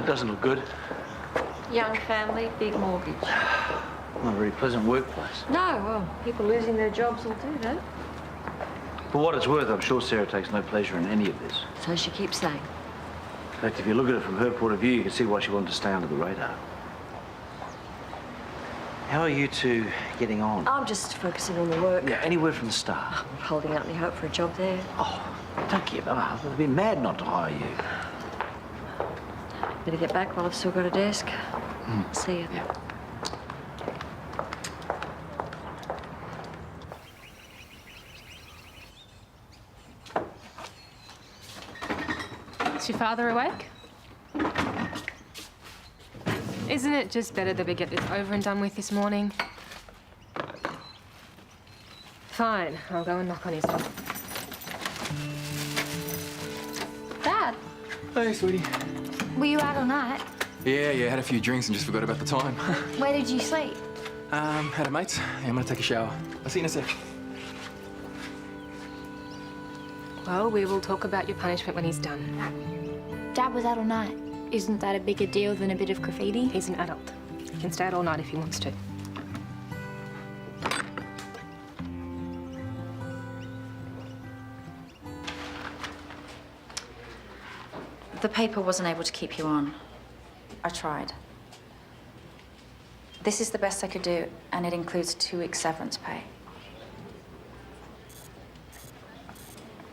That doesn't look good. Young family, big mortgage. Not a very pleasant workplace. No, well, people losing their jobs will do that. For what it's worth, I'm sure Sarah takes no pleasure in any of this. So she keeps saying. In fact, if you look at it from her point of view, you can see why she wanted to stay under the radar. How are you two getting on? I'm just focusing on the work. Yeah, any word from the staff? I'm not holding out any hope for a job there. Oh, don't give up. They'd be mad not to hire you. Better get back while I've still got a desk. See you. Yeah. Is your father awake? Isn't it just better that we get this over and done with this morning? Fine, I'll go and knock on his door. Dad, Hey, sweetie. were you out all night? Yeah, had a few drinks and just forgot about the time. Where did you sleep? Had a mates. Yeah, I'm gonna take a shower. I'll see you in a sec. Well, we will talk about your punishment when he's done. Dad was out all night. Isn't that a bigger deal than a bit of graffiti? He's an adult. He can stay out all night if he wants to. The paper wasn't able to keep you on. I tried. This is the best I could do, and it includes 2 weeks severance pay.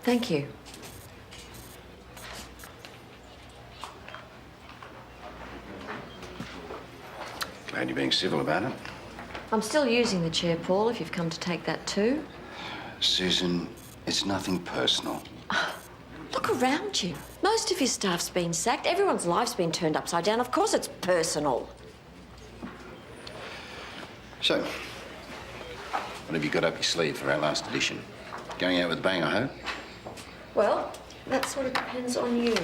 Thank you. Glad you're being civil about it. I'm still using the chair, Paul, if you've come to take that too. Susan, it's nothing personal. Look around you. Most of your staff's been sacked. Everyone's life's been turned upside down. Of course it's personal. So, what have you got up your sleeve for our last edition? Going out with a bang, I hope? Well, that sort of depends on you.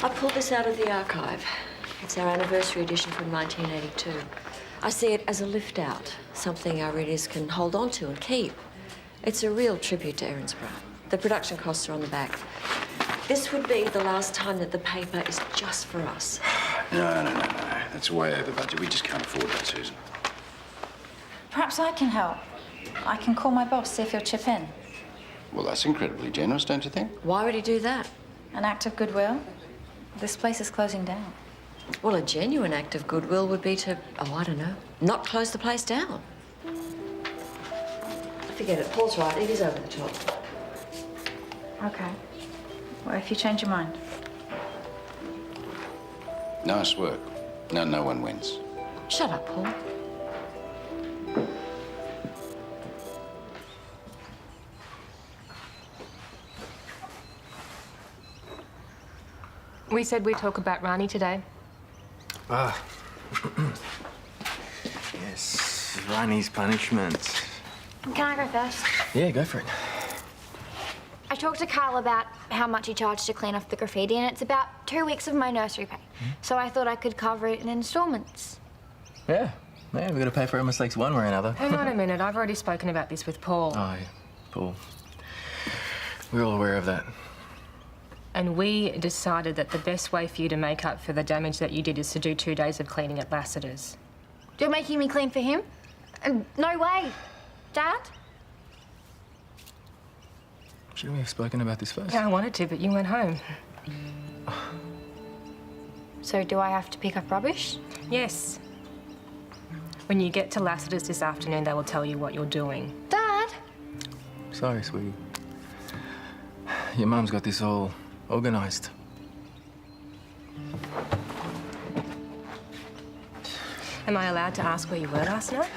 I pulled this out of the archive. It's our anniversary edition from 1982. I see it as a lift-out, something our readers can hold on to and keep. It's a real tribute to Erinsborough. The production costs are on the back. This would be the last time that the paper is just for us. No. That's way over budget. We just can't afford that, Susan. Perhaps I can help. I can call my boss, see if he'll chip in. Well, that's incredibly generous, don't you think? Why would he do that? An act of goodwill. This place is closing down. Well, a genuine act of goodwill would be to, I don't know, not close the place down. Forget it. Paul's right. It is over the top. Okay. Well, if you change your mind. Nice work. No one wins. Shut up, Paul. We said we'd talk about Rani today. Yes, Rani's punishment. Can I go first? Yeah, go for it. I talked to Carl about how much he charged to clean off the graffiti, and it's about 2 weeks of my nursery pay. So I thought I could cover it in installments. Yeah, we've got to pay for our mistakes one way or another. Hang on a minute, I've already spoken about this with Paul. Oh, yeah, Paul. We're all aware of that. And we decided that the best way for you to make up for the damage that you did is to do 2 days of cleaning at Lassiter's. You're making me clean for him? No way. Dad? Shouldn't we have spoken about this first? Yeah, I wanted to, but you went home. So do I have to pick up rubbish? Yes. When you get to Lassiter's this afternoon, they will tell you what you're doing. Dad? Sorry, sweetie. Your mum's got this all organised. Am I allowed to ask where you were last night?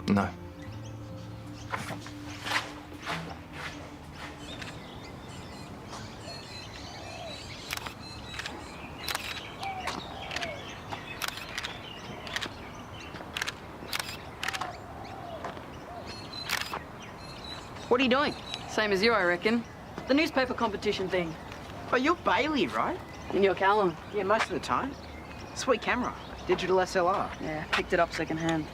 No. What are you doing? Same as you, I reckon. The newspaper competition thing. Oh, you're Bailey, right? In your Callum. Yeah, most of the time. Sweet camera. Digital SLR. Yeah, picked it up secondhand.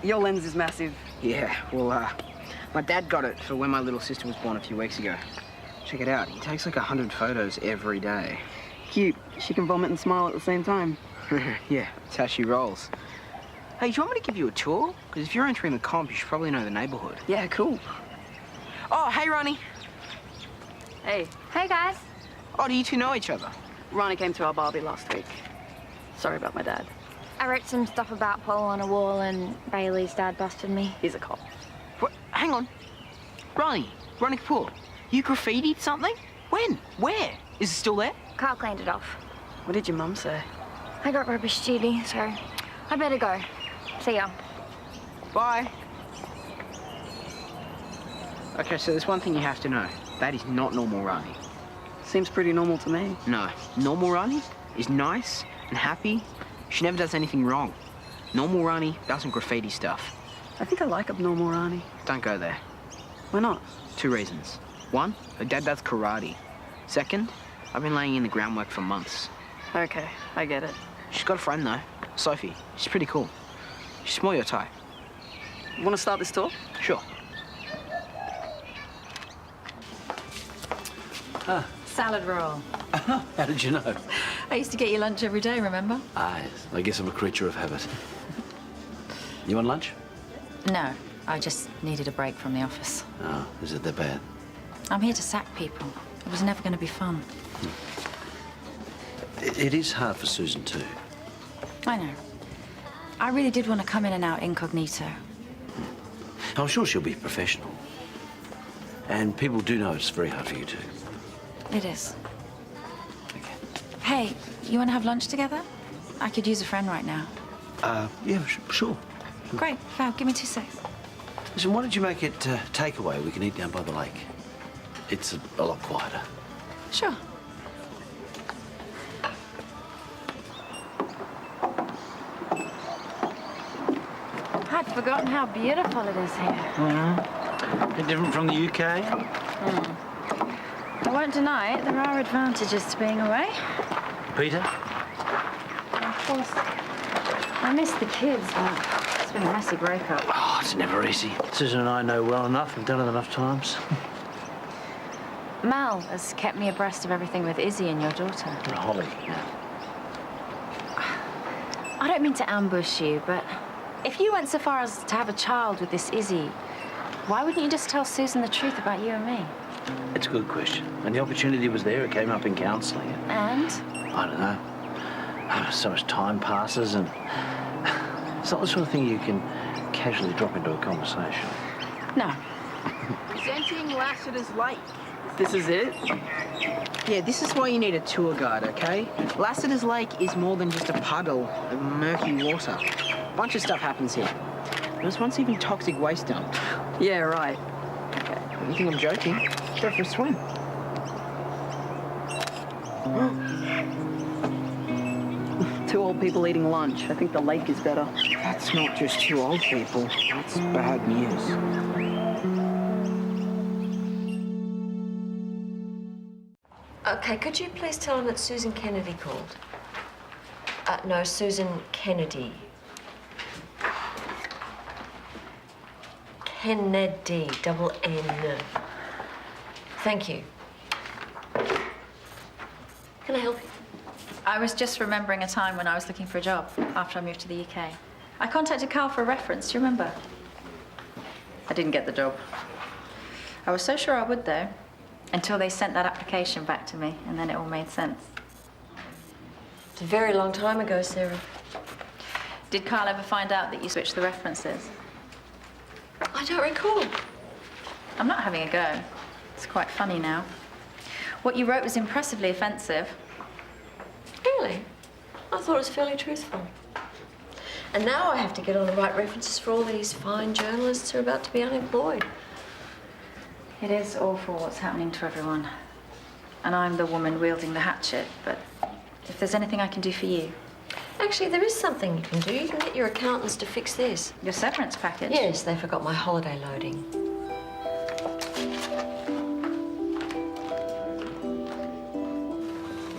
Your lens is massive. Yeah, well, my dad got it for when my little sister was born a few weeks ago. Check it out. He takes like 100 photos every day. Cute. She can vomit and smile at the same time. Yeah, that's how she rolls. Hey, do you want me to give you a tour? Because if you're entering the comp, you should probably know the neighborhood. Yeah, cool. Oh, hey, Ronnie. Hey, Hey, guys. Oh, do you two know each other? Ronnie came to our Barbie last week. Sorry about my dad. I wrote some stuff about Paul on a wall and Bailey's dad busted me. He's a cop. What? Hang on. Ronnie Kapoor, you graffitied something? When? Where? Is it still there? Carl cleaned it off. What did your mum say? I got rubbish duty, so I better go. See ya. Bye. Okay, so there's one thing you have to know. That is not normal Ronnie. Seems pretty normal to me. No, normal Ronnie is nice and happy. She never does anything wrong. Normal Ronnie doesn't graffiti stuff. I think I like abnormal Ronnie. Don't go there. Why not? 2 reasons. 1, her dad does karate. 2nd, I've been laying in the groundwork for months. Okay, I get it. She's got a friend though, Sophie. She's pretty cool. She's more your type. You want to start this tour? Sure. Salad roll. How did you know? I used to get you lunch every day, remember? I guess I'm a creature of habit. You want lunch? No, I just needed a break from the office. Oh, is it that bad? I'm here to sack people. It was never going to be fun. It is hard for Susan too. I know. I really did want to come in and out incognito. I'm sure she'll be professional. And people do know it's very hard for you too. It is. Okay. Hey, you want to have lunch together? I could use a friend right now. Yeah, sure. Great. Val, give me 2 secs. Listen, why don't you make it takeaway? We can eat down by the lake. It's a lot quieter. Sure. I'd forgotten how beautiful it is here. A bit different from the UK? I won't deny it, there are advantages to being away. Peter? Of course, I miss the kids, but it's been a messy breakup. Oh, it's never easy. Susan and I know well enough. We've done it enough times. Mal has kept me abreast of everything with Izzy and your daughter. And Holly, yeah. I don't mean to ambush you, but if you went so far as to have a child with this Izzy, why wouldn't you just tell Susan the truth about you and me? It's a good question. And the opportunity was there. It came up in counselling. And? I don't know. So much time passes and it's not the sort of thing you can casually drop into a conversation. No. Presenting Lassiter's Lake. This is it? Yeah, this is why you need a tour guide, okay? Lassiter's Lake is more than just a puddle of murky water. A bunch of stuff happens here. There was once even toxic waste dumped. Yeah, right. You think I'm joking? Go for a swim. Two old people eating lunch. I think the lake is better. That's not just 2 old people. That's bad news. Okay, could you please tell him that Susan Kennedy called? No, Susan Kennedy. Kennedy, double N. Thank you. Can I help you? I was just remembering a time when I was looking for a job after I moved to the UK. I contacted Carl for a reference, do you remember? I didn't get the job. I was so sure I would, though, until they sent that application back to me, and then it all made sense. It's a very long time ago, Sarah. Did Carl ever find out that you switched the references? I don't recall. I'm not having a go. It's quite funny now. What you wrote was impressively offensive. Really? I thought it was fairly truthful. And now I have to get on the right references for all these fine journalists who are about to be unemployed. It is awful what's happening to everyone. And I'm the woman wielding the hatchet, but if there's anything I can do for you. Actually, there is something you can do. You can get your accountants to fix this. Your severance package? Yes, they forgot my holiday loading.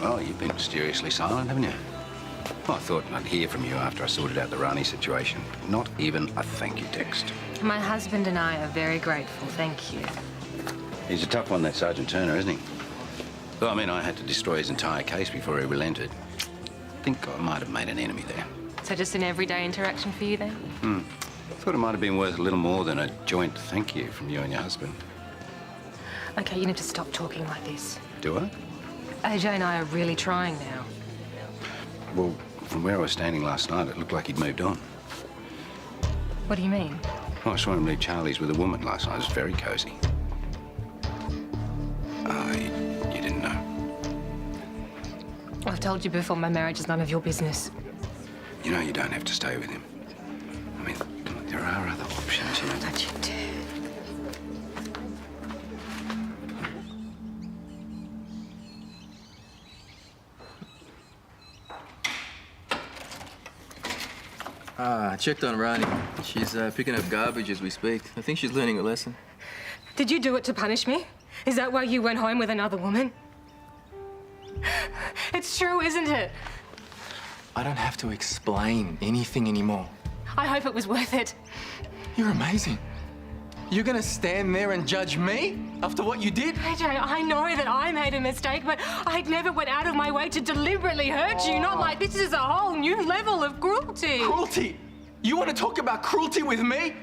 Well, you've been mysteriously silent, haven't you? Well, I thought I'd hear from you after I sorted out the Rani situation. Not even a thank you text. My husband and I are very grateful, thank you. He's a tough one, that Sergeant Turner, isn't he? Well, I mean, I had to destroy his entire case before he relented. I think I might have made an enemy there. So just an everyday interaction for you then? Thought it might have been worth a little more than a joint thank you from you and your husband. Okay, you need to stop talking like this. Do I? AJ and I are really trying now. Well, from where I was standing last night, it looked like he'd moved on. What do you mean? Oh, I saw him leave Charlie's with a woman last night. It was very cosy. You didn't know. I've told you before, my marriage is none of your business. You know you don't have to stay with him. I mean, there are other options, you know. Don't you dare. I checked on Rani. She's picking up garbage as we speak. I think she's learning a lesson. Did you do it to punish me? Is that why you went home with another woman? It's true, isn't it? I don't have to explain anything anymore. I hope it was worth it. You're amazing. You're gonna stand there and judge me after what you did? AJ, I know that I made a mistake, but I never went out of my way to deliberately hurt you. Not like this is a whole new level of cruelty. Cruelty? You want to talk about cruelty with me?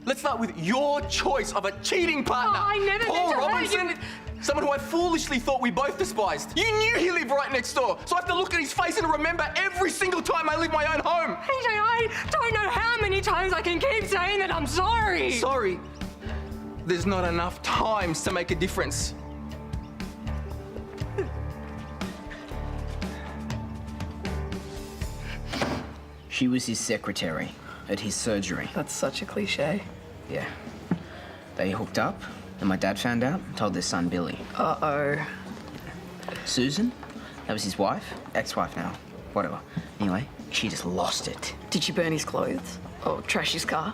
Let's start with your choice of a cheating partner. Oh, I never Paul meant to hurt Robinson, you. someone who I foolishly thought we both despised. You knew he lived right next door, so I have to look at his face and remember every single time I leave my own home. AJ, I don't know how many times I can keep saying that I'm sorry. Sorry. There's not enough times to make a difference. She was his secretary at his surgery. That's such a cliche. Yeah. They hooked up, and my dad found out and told their son Billy. Uh-oh. Susan, that was his wife, ex-wife now, whatever. Anyway, she just lost it. Did she burn his clothes? Or trash his car?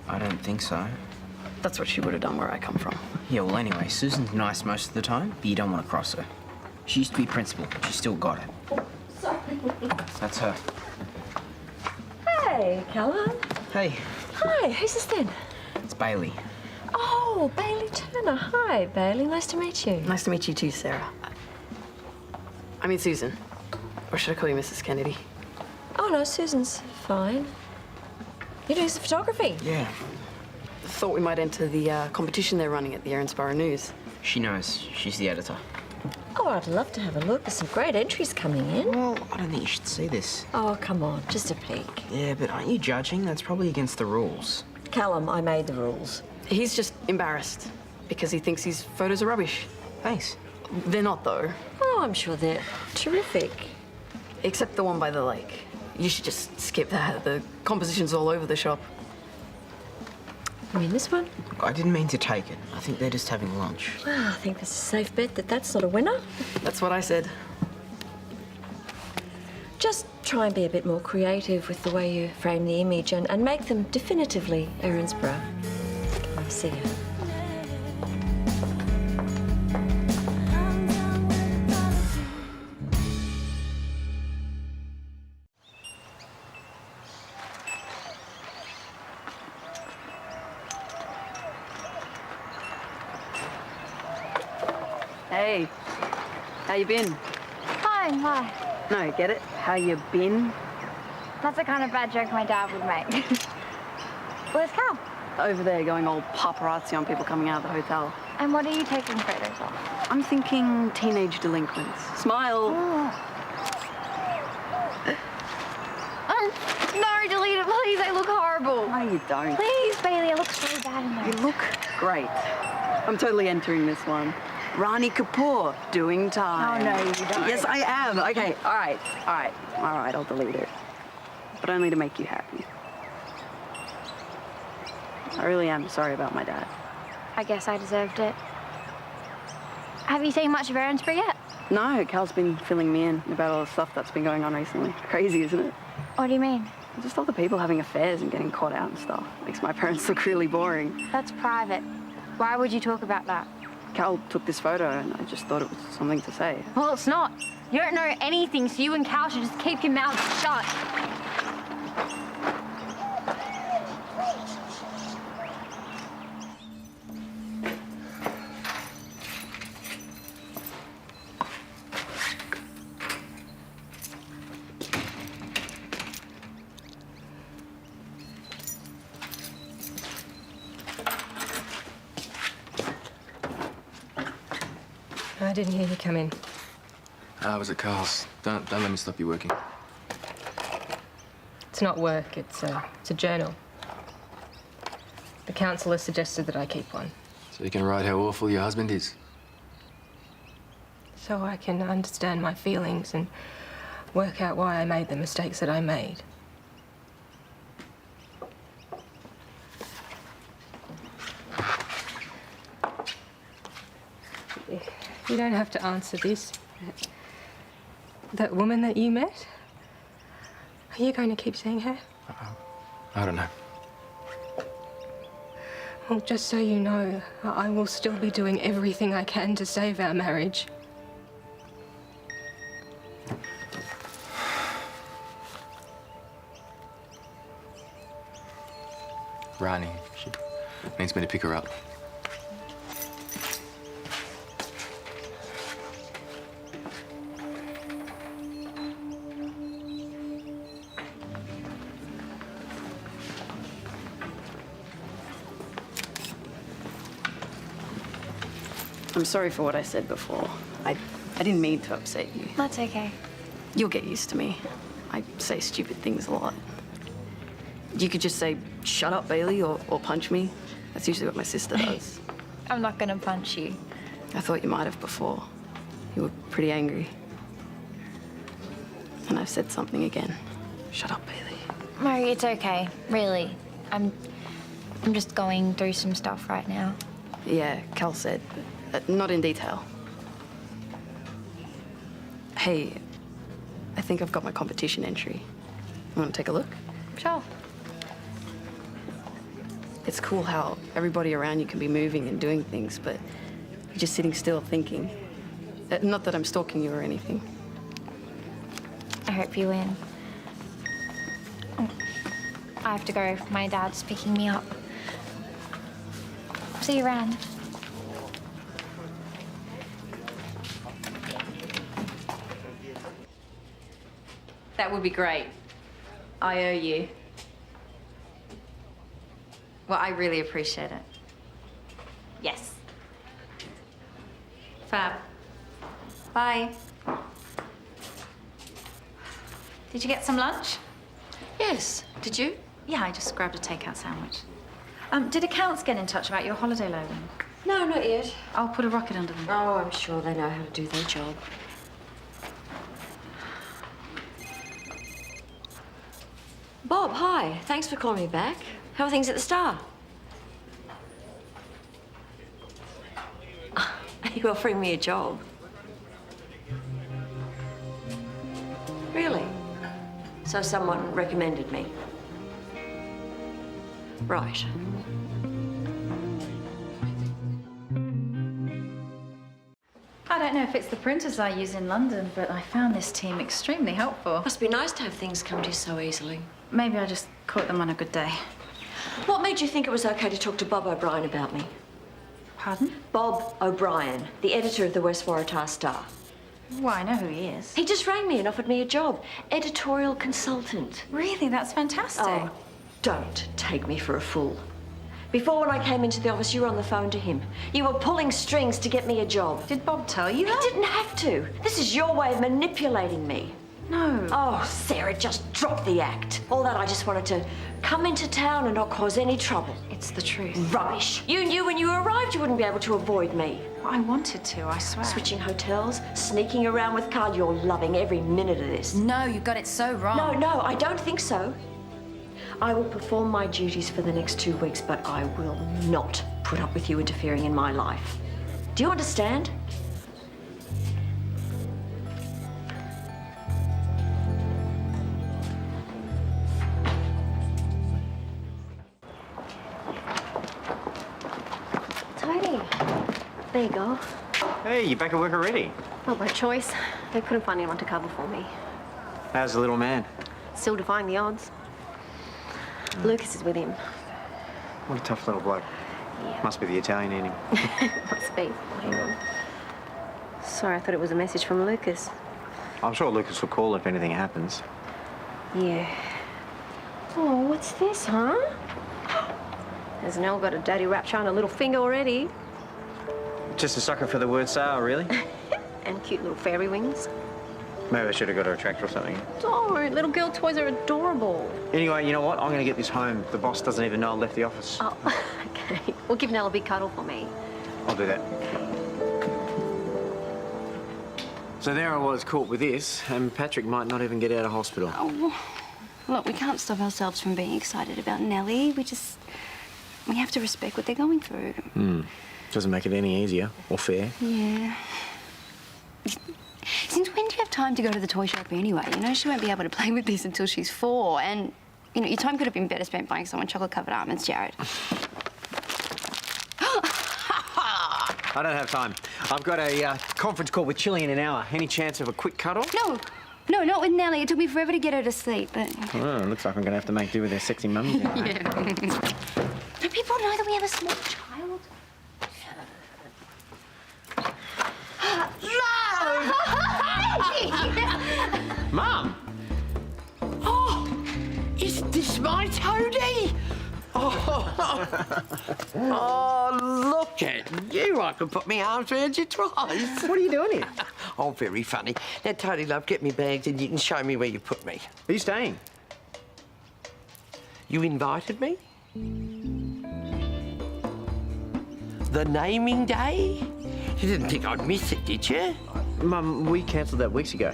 I don't think so. That's what she would have done where I come from. Yeah, well, anyway, Susan's nice most of the time, but you don't want to cross her. She used to be principal, but she still got it. Sorry. That's her. Hey, Callum. Hey, Hi, who's this then? it's Bailey. Oh, Bailey Turner. Hi, Bailey. Nice to meet you. Nice to meet you too, Sarah. I mean, Susan. Or should I call you Mrs. Kennedy? Oh, no, Susan's fine. You do some photography. Yeah. Thought we might enter the competition they're running at the Erinsborough News. She knows. She's the editor. Oh, I'd love to have a look. There's some great entries coming in. Well, I don't think you should see this. Oh, come on. Just a peek. Yeah, but aren't you judging? That's probably against the rules. Callum, I made the rules. He's just embarrassed because he thinks his photos are rubbish. Thanks. They're not, though. Oh, I'm sure they're terrific. Except the one by the lake. You should just skip that. The composition's all over the shop. You mean this one? I didn't mean to take it. I think they're just having lunch. Well, I think it's a safe bet that that's not a winner. That's what I said. Just try and be a bit more creative with the way you frame the image and make them definitively Erinsborough. I'll see you. Hey, how you been? Fine, why? No, get it? How you been? That's the kind of bad joke my dad would make. Where's Cal? Over there going all paparazzi on people coming out of the hotel. And what are you taking photos of? I'm thinking teenage delinquents. Smile. No, delete it, please. They look horrible. No, you don't. Please, Bailey, it looks so bad in You there. look great. I'm totally entering this one. Rani Kapoor, doing time. Oh, no, you don't. Yes, I am. Okay, all right, I'll delete it. But only to make you happy. I really am sorry about my dad. I guess I deserved it. Have you seen much of Erinsborough yet? No, Cal's been filling me in about all the stuff that's been going on recently. Crazy, isn't it? What do you mean? Just all the people having affairs and getting caught out and stuff. Makes my parents look really boring. That's private. Why would you talk about that? Cal took this photo and I just thought it was something to say. Well, it's not. You don't know anything, so you and Cal should just keep your mouths shut. I didn't hear you come in. I was at Carl's. Don't let me stop you working. It's not work, it's a journal. The counsellor suggested that I keep one. So you can write how awful your husband is. So I can understand my feelings and work out why I made the mistakes that I made. You don't have to answer this. That woman that you met? Are you going to keep seeing her? I don't know. Well, just so you know, I will still be doing everything I can to save our marriage. Rani, she needs me to pick her up. I'm sorry for what I said before. I didn't mean to upset you. That's okay. You'll get used to me. I say stupid things a lot. You could just say, shut up, Bailey, or punch me. That's usually what my sister does. I'm not gonna punch you. I thought you might have before. You were pretty angry. And I've said something again. Shut up, Bailey. Murray, it's okay. Really. I'm just going through some stuff right now. Yeah, Cal said. Not in detail. Hey, I think I've got my competition entry. Want to take a look? Sure. It's cool how everybody around you can be moving and doing things, but you're just sitting still thinking. Not that I'm stalking you or anything. I hope you win. I have to go. My dad's picking me up. See you around. That would be great. I owe you. Well, I really appreciate it. Yes. Fab. Bye. Did you get some lunch? Yes. Did you? Yeah, I just grabbed a takeout sandwich. Did accounts get in touch about your holiday loan? No, not yet. I'll put a rocket under them. Oh, I'm sure they know how to do their job. Bob, hi. Thanks for calling me back. How are things at the Star? You offering me a job? Really? So someone recommended me? Right. I don't know if it's the printers I use in London, but I found this team extremely helpful. Must be nice to have things come to you so easily. Maybe I just caught them on a good day. What made you think it was okay to talk to Bob O'Brien about me? Pardon? Bob O'Brien, the editor of the West Waratah Star. Well, I know who he is. He just rang me and offered me a job. Editorial consultant. Really? That's fantastic. Oh, don't take me for a fool. Before, when I came into the office, you were on the phone to him. You were pulling strings to get me a job. Did Bob tell you that? He didn't have to. This is your way of manipulating me. No. Oh, Sarah, just drop the act. All that, I just wanted to come into town and not cause any trouble. It's the truth. Rubbish. You knew when you arrived you wouldn't be able to avoid me. Well, I wanted to, I swear. Switching hotels, sneaking around with Carl, you're loving every minute of this. No, you got it so wrong. No, I don't think so. I will perform my duties for the next 2 weeks, but I will not put up with you interfering in my life. Do you understand? Tony, there you go. Hey, you back at work already? Not by choice. They couldn't find anyone to cover for me. How's the little man? Still defying the odds. Lucas is with him. What a tough little bloke. Yeah. Must be the Italian in him. Must be. Hang on. Sorry, I thought it was a message from Lucas. I'm sure Lucas will call if anything happens. Yeah. Oh, what's this, huh? Has Nell got a daddy rapture on her little finger already? Just a sucker for the word sale, really? and cute little fairy wings. Maybe I should have got her a tractor or something. Don't. Little girl toys are adorable. Anyway, you know what? I'm going to get this home. The boss doesn't even know I left the office. Oh, okay. Well, give Nell a big cuddle for me. I'll do that. So there I was caught with this, and Patrick might not even get out of hospital. Oh, look, we can't stop ourselves from being excited about Nellie. We have to respect what they're going through. Doesn't make it any easier or fair. Yeah. Since when do you have time to go to the toy shop anyway? You know, she won't be able to play with this until she's 4. And, you know, your time could have been better spent buying someone chocolate-covered almonds, Jared. I don't have time. I've got a conference call with Chili in an hour. Any chance of a quick cuddle? No, not with Nellie. It took me forever to get her to sleep, but... Oh, looks like I'm going to have to make do with their sexy mummies now. Yeah. Do people know that we have a small child? Mum! Oh, is this my Toadie? Oh, look at you. I can put my arms around you twice. What are you doing here? Oh, very funny. Now, Toadie, love, get me bags and you can show me where you put me. Are you staying? You invited me? The naming day? You didn't think I'd miss it, did you? Mum, we cancelled that weeks ago.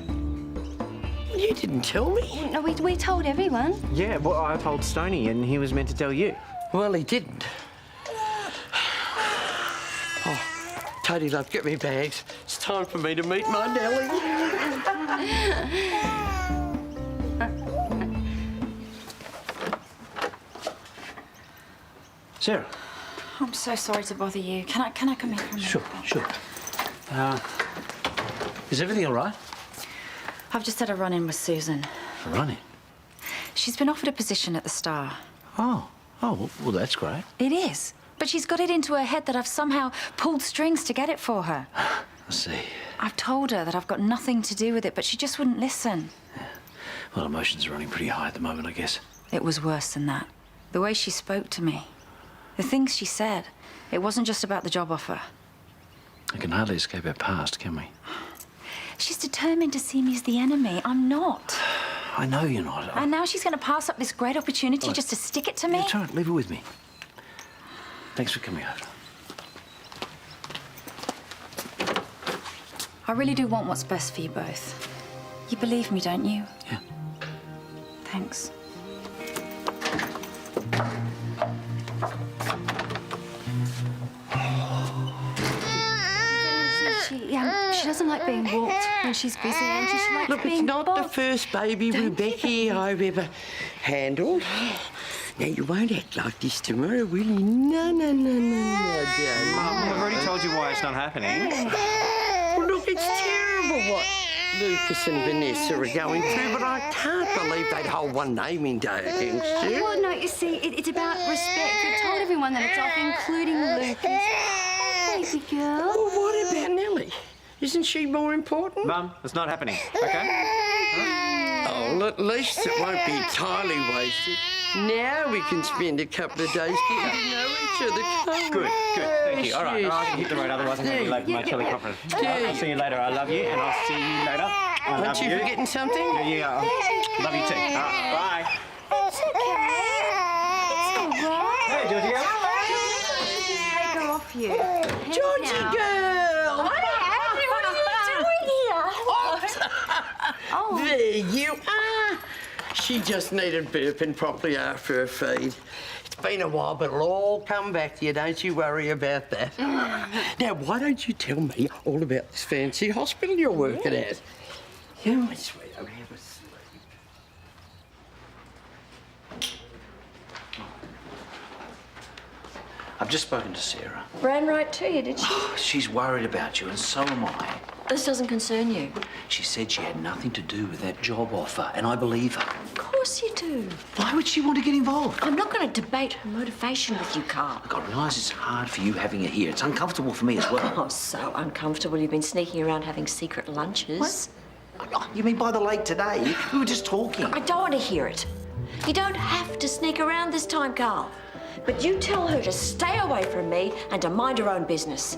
You didn't tell me. No, we told everyone. Yeah, well, I told Stoney and he was meant to tell you. Well, he didn't. Oh, Toadie, love, get me bags. It's time for me to meet my Nellie. Sarah. I'm so sorry to bother you. Can I come in for a minute? Sure. Is everything all right? I've just had a run-in with Susan. A run-in? She's been offered a position at the Star. Oh, well, that's great. It is. But she's got it into her head that I've somehow pulled strings to get it for her. I see. I've told her that I've got nothing to do with it, but she just wouldn't listen. Yeah. Well, emotions are running pretty high at the moment, I guess. It was worse than that. The way she spoke to me. The things she said. It wasn't just about the job offer. We can hardly escape our past, can we? She's determined to see me as the enemy. I'm not. I know you're not. And now she's going to pass up this great opportunity just to stick it to me? It's all right. Leave it with me. Thanks for coming over. I really do want what's best for you both. You believe me, don't you? Yeah. Thanks. She doesn't like being walked when she's busy, and she likes Look, being it's not bogged. the first baby Rebecca I've ever handled. Now, you won't act like this tomorrow, will you? No, don't. Mum, I've already told you why it's not happening. Well, look, it's terrible what Lucas and Vanessa are going through, but I can't believe they'd hold one naming day against you. Well, no, you see, it's about respect. We've told everyone that it's off, including Lucas. Baby girl. Well, what about Nellie? Isn't she more important? Mum, it's not happening, okay? Oh, well, at least it won't be entirely wasted. Now we can spend a couple of days getting to know each other. Good. Thank you. All right, Yes, I can hit the road, otherwise I'm going to be late for my chili conference. I'll see you later. I love you, and I'll see you later. Aren't you forgetting something? Yeah. Love you too. All right, bye. It's okay. It's all right. Hey, Georgie girl. Take her off you. Georgie girl! What are you doing here? Oh. There you are. She just needed burping properly after her feed. It's been a while, but it'll all come back to you. Don't you worry about that. Now, why don't you tell me all about this fancy hospital you're working at? Yeah, my sweetheart, have a sleep. I've just spoken to Sarah. Ran right to you, did she? She's worried about you, and so am I. This doesn't concern you. She said she had nothing to do with that job offer, and I believe her. Of course you do. Why would she want to get involved? I'm not going to debate her motivation with you, Carl. Look, I realise it's hard for you having her here. It's uncomfortable for me as well. Oh, so uncomfortable. You've been sneaking around having secret lunches. What? You mean by the lake today? We were just talking. I don't want to hear it. You don't have to sneak around this time, Carl. But you tell her to stay away from me and to mind her own business.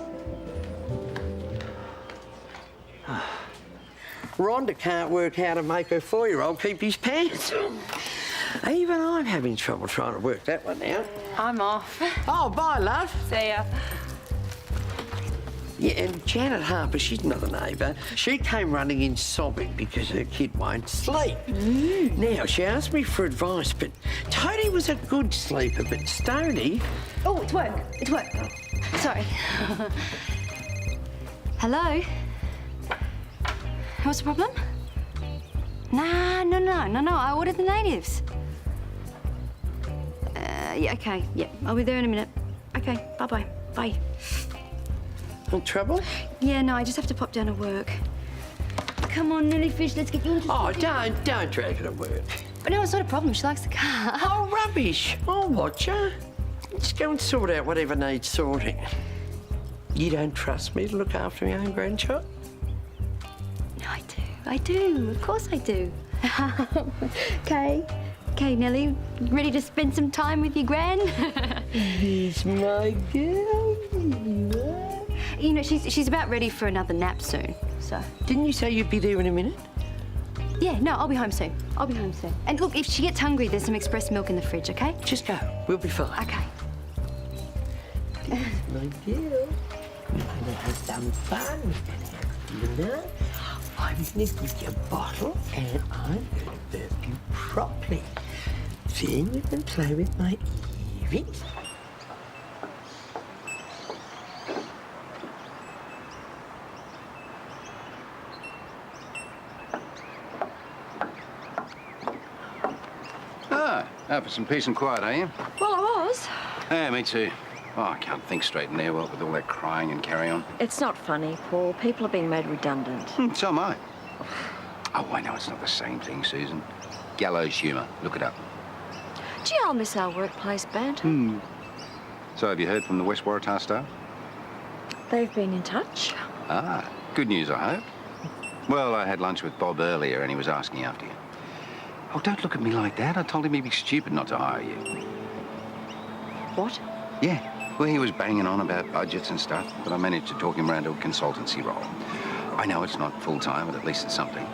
Rhonda can't work how to make her 4-year-old keep his pants on. Even I'm having trouble trying to work that one out. I'm off. Oh, bye, love. See ya. Yeah, and Janet Harper, she's not a neighbour. She came running in sobbing because her kid won't sleep. Now, she asked me for advice, but Tony was a good sleeper, but Stoney... Oh, it's work. It's work. Sorry. Hello? What's the problem? No. I ordered the natives. Yeah, okay. Yeah, I'll be there in a minute. Okay, bye-bye. Bye. In trouble? Yeah, no, I just have to pop down to work. Come on, Nelly Fish, let's get you into Oh, don't drag her to work. But no, it's not a problem. She likes the car. Oh, rubbish. I'll watch her. Just go and sort out whatever needs sorting. You don't trust me to look after my own grandchild? No, I do. Of course I do. Okay, Nelly, ready to spend some time with your gran? He's my girl. You know, she's about ready for another nap soon, so. Didn't you say you'd be there in a minute? Yeah, no, I'll be home soon. And look, if she gets hungry, there's some express milk in the fridge, okay? Just go. We'll be fine. Okay. My girl, we're gonna have some fun. You know, I'm gonna give you a bottle and I'm gonna burp you properly. Then you can play with my earrings. Out for some peace and quiet, are you? Well, I was. Yeah, me too. Oh, I can't think straight in there, what with all that crying and carry on. It's not funny, Paul. People are being made redundant. So am I. Oh, I know it's not the same thing, Susan. Gallows humour. Look it up. Gee, I'll miss our workplace banter. So have you heard from the West Waratah staff? They've been in touch. Ah, good news, I hope. Well, I had lunch with Bob earlier and he was asking after you. Oh, don't look at me like that. I told him he'd be stupid not to hire you. What? Yeah. Well, he was banging on about budgets and stuff, but I managed to talk him around to a consultancy role. I know it's not full-time, but at least it's something.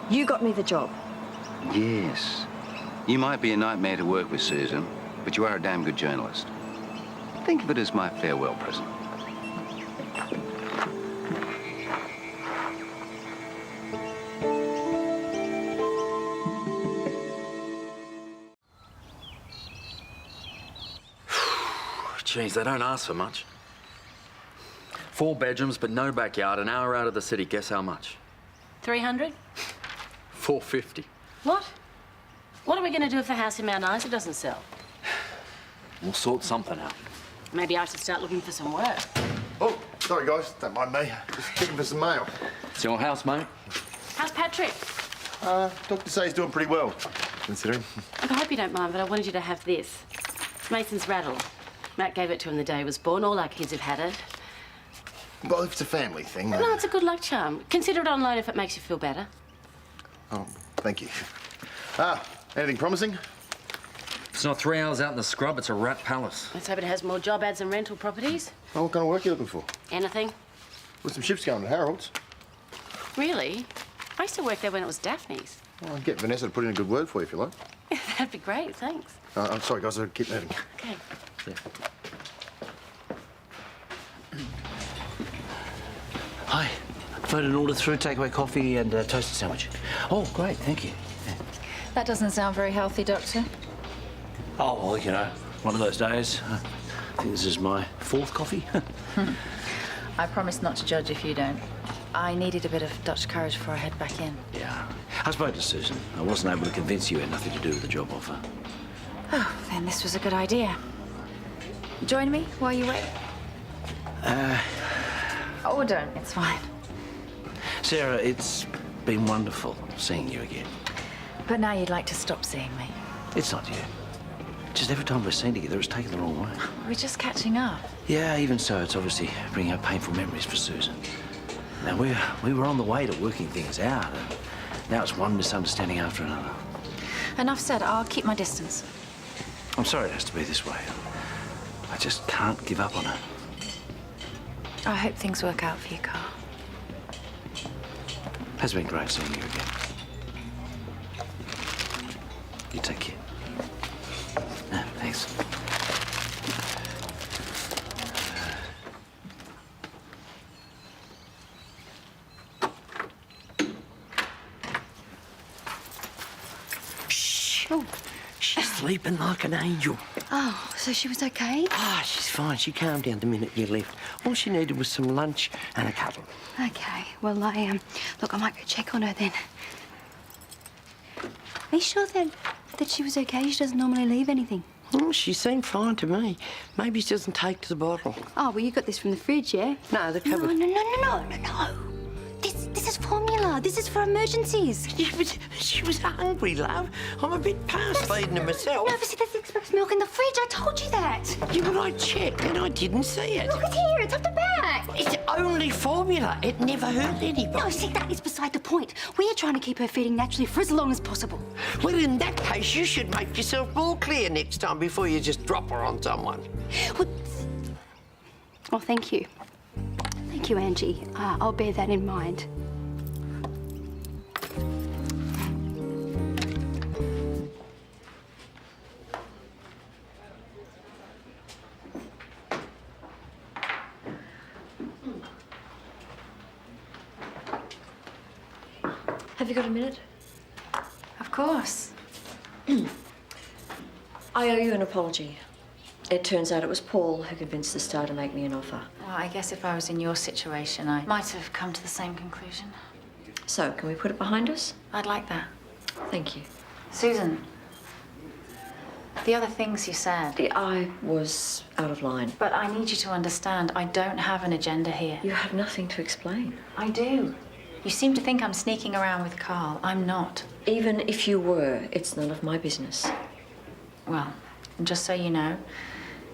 You got me the job. Yes. You might be a nightmare to work with, Susan, but you are a damn good journalist. Think of it as my farewell present. Jeez, they don't ask for much. 4 bedrooms, but no backyard, an hour out of the city. Guess how much? 300? 450. What? What are we going to do if the house in Mount Isa doesn't sell? We'll sort something out. Maybe I should start looking for some work. Oh, sorry, guys. Don't mind me. Just checking for some mail. It's your house, mate. How's Patrick? Doctor says he's doing pretty well, considering. Look, I hope you don't mind, but I wanted you to have this. It's Mason's rattle. Matt gave it to him the day he was born. All our kids have had it. Well, if it's a family thing, then... No, it's a good luck charm. Consider it on loan if it makes you feel better. Oh, thank you. Anything promising? It's not 3 hours out in the scrub, it's a rat palace. Let's hope it has more job ads and rental properties. Oh, what kind of work are you looking for? Anything? With some ships going to Harold's. Really? I used to work there when it was Daphne's. Well, I'll get Vanessa to put in a good word for you if you like. That'd be great, thanks. I'm sorry, guys. I'll keep moving. Okay. Yeah. Hi. Phoned an order through, takeaway coffee and a toasted sandwich. Oh, great, thank you. Yeah. That doesn't sound very healthy, Doctor. Oh, well, you know, one of those days. I think this is my 4th coffee. I promise not to judge if you don't. I needed a bit of Dutch courage before I head back in. Yeah. I spoke to Susan. I wasn't able to convince you it had nothing to do with the job offer. Oh, then this was a good idea. Join me while you wait? Oh, don't. It's fine. Sarah, it's been wonderful seeing you again. But now you'd like to stop seeing me. It's not you. Just every time we're seen together, it's taken the wrong way. We're just catching up. Yeah, even so, it's obviously bringing up painful memories for Susan. Now, we were on the way to working things out, and now it's one misunderstanding after another. Enough said. I'll keep my distance. I'm sorry it has to be this way. I just can't give up on her. I hope things work out for you, Carl. Has been great seeing you again. You take care. Thanks. Oh, she's sleeping like an angel. Oh, so she was okay? Ah, she's fine. She calmed down the minute you left. All she needed was some lunch and a cuddle. Okay. Well, look, I might go check on her then. Are you sure that she was okay? She doesn't normally leave anything. Oh, she seemed fine to me. Maybe she doesn't take to the bottle. Oh, well, you got this from the fridge, yeah? No, the cupboard. No. This is formula. This is for emergencies. She was hungry, love. I'm a bit past feeding her myself. No, but see, there's express milk in the fridge. I told you that. Yeah, but I checked and I didn't see it. Look, it's here. It's up the back. It's only formula. It never hurt anybody. No, see, that is beside the point. We are trying to keep her feeding naturally for as long as possible. Well, in that case, you should make yourself more clear next time before you just drop her on someone. Well, thank you. Thank you, Angie. I'll bear that in mind. Have you got a minute? Of course. I owe you an apology. It turns out it was Paul who convinced the Star to make me an offer. Well, I guess if I was in your situation, I might have come to the same conclusion. So, can we put it behind us? I'd like that. Thank you. Susan, the other things you said... I was out of line. But I need you to understand, I don't have an agenda here. You have nothing to explain. I do. You seem to think I'm sneaking around with Carl. I'm not. Even if you were, it's none of my business. Well, just so you know,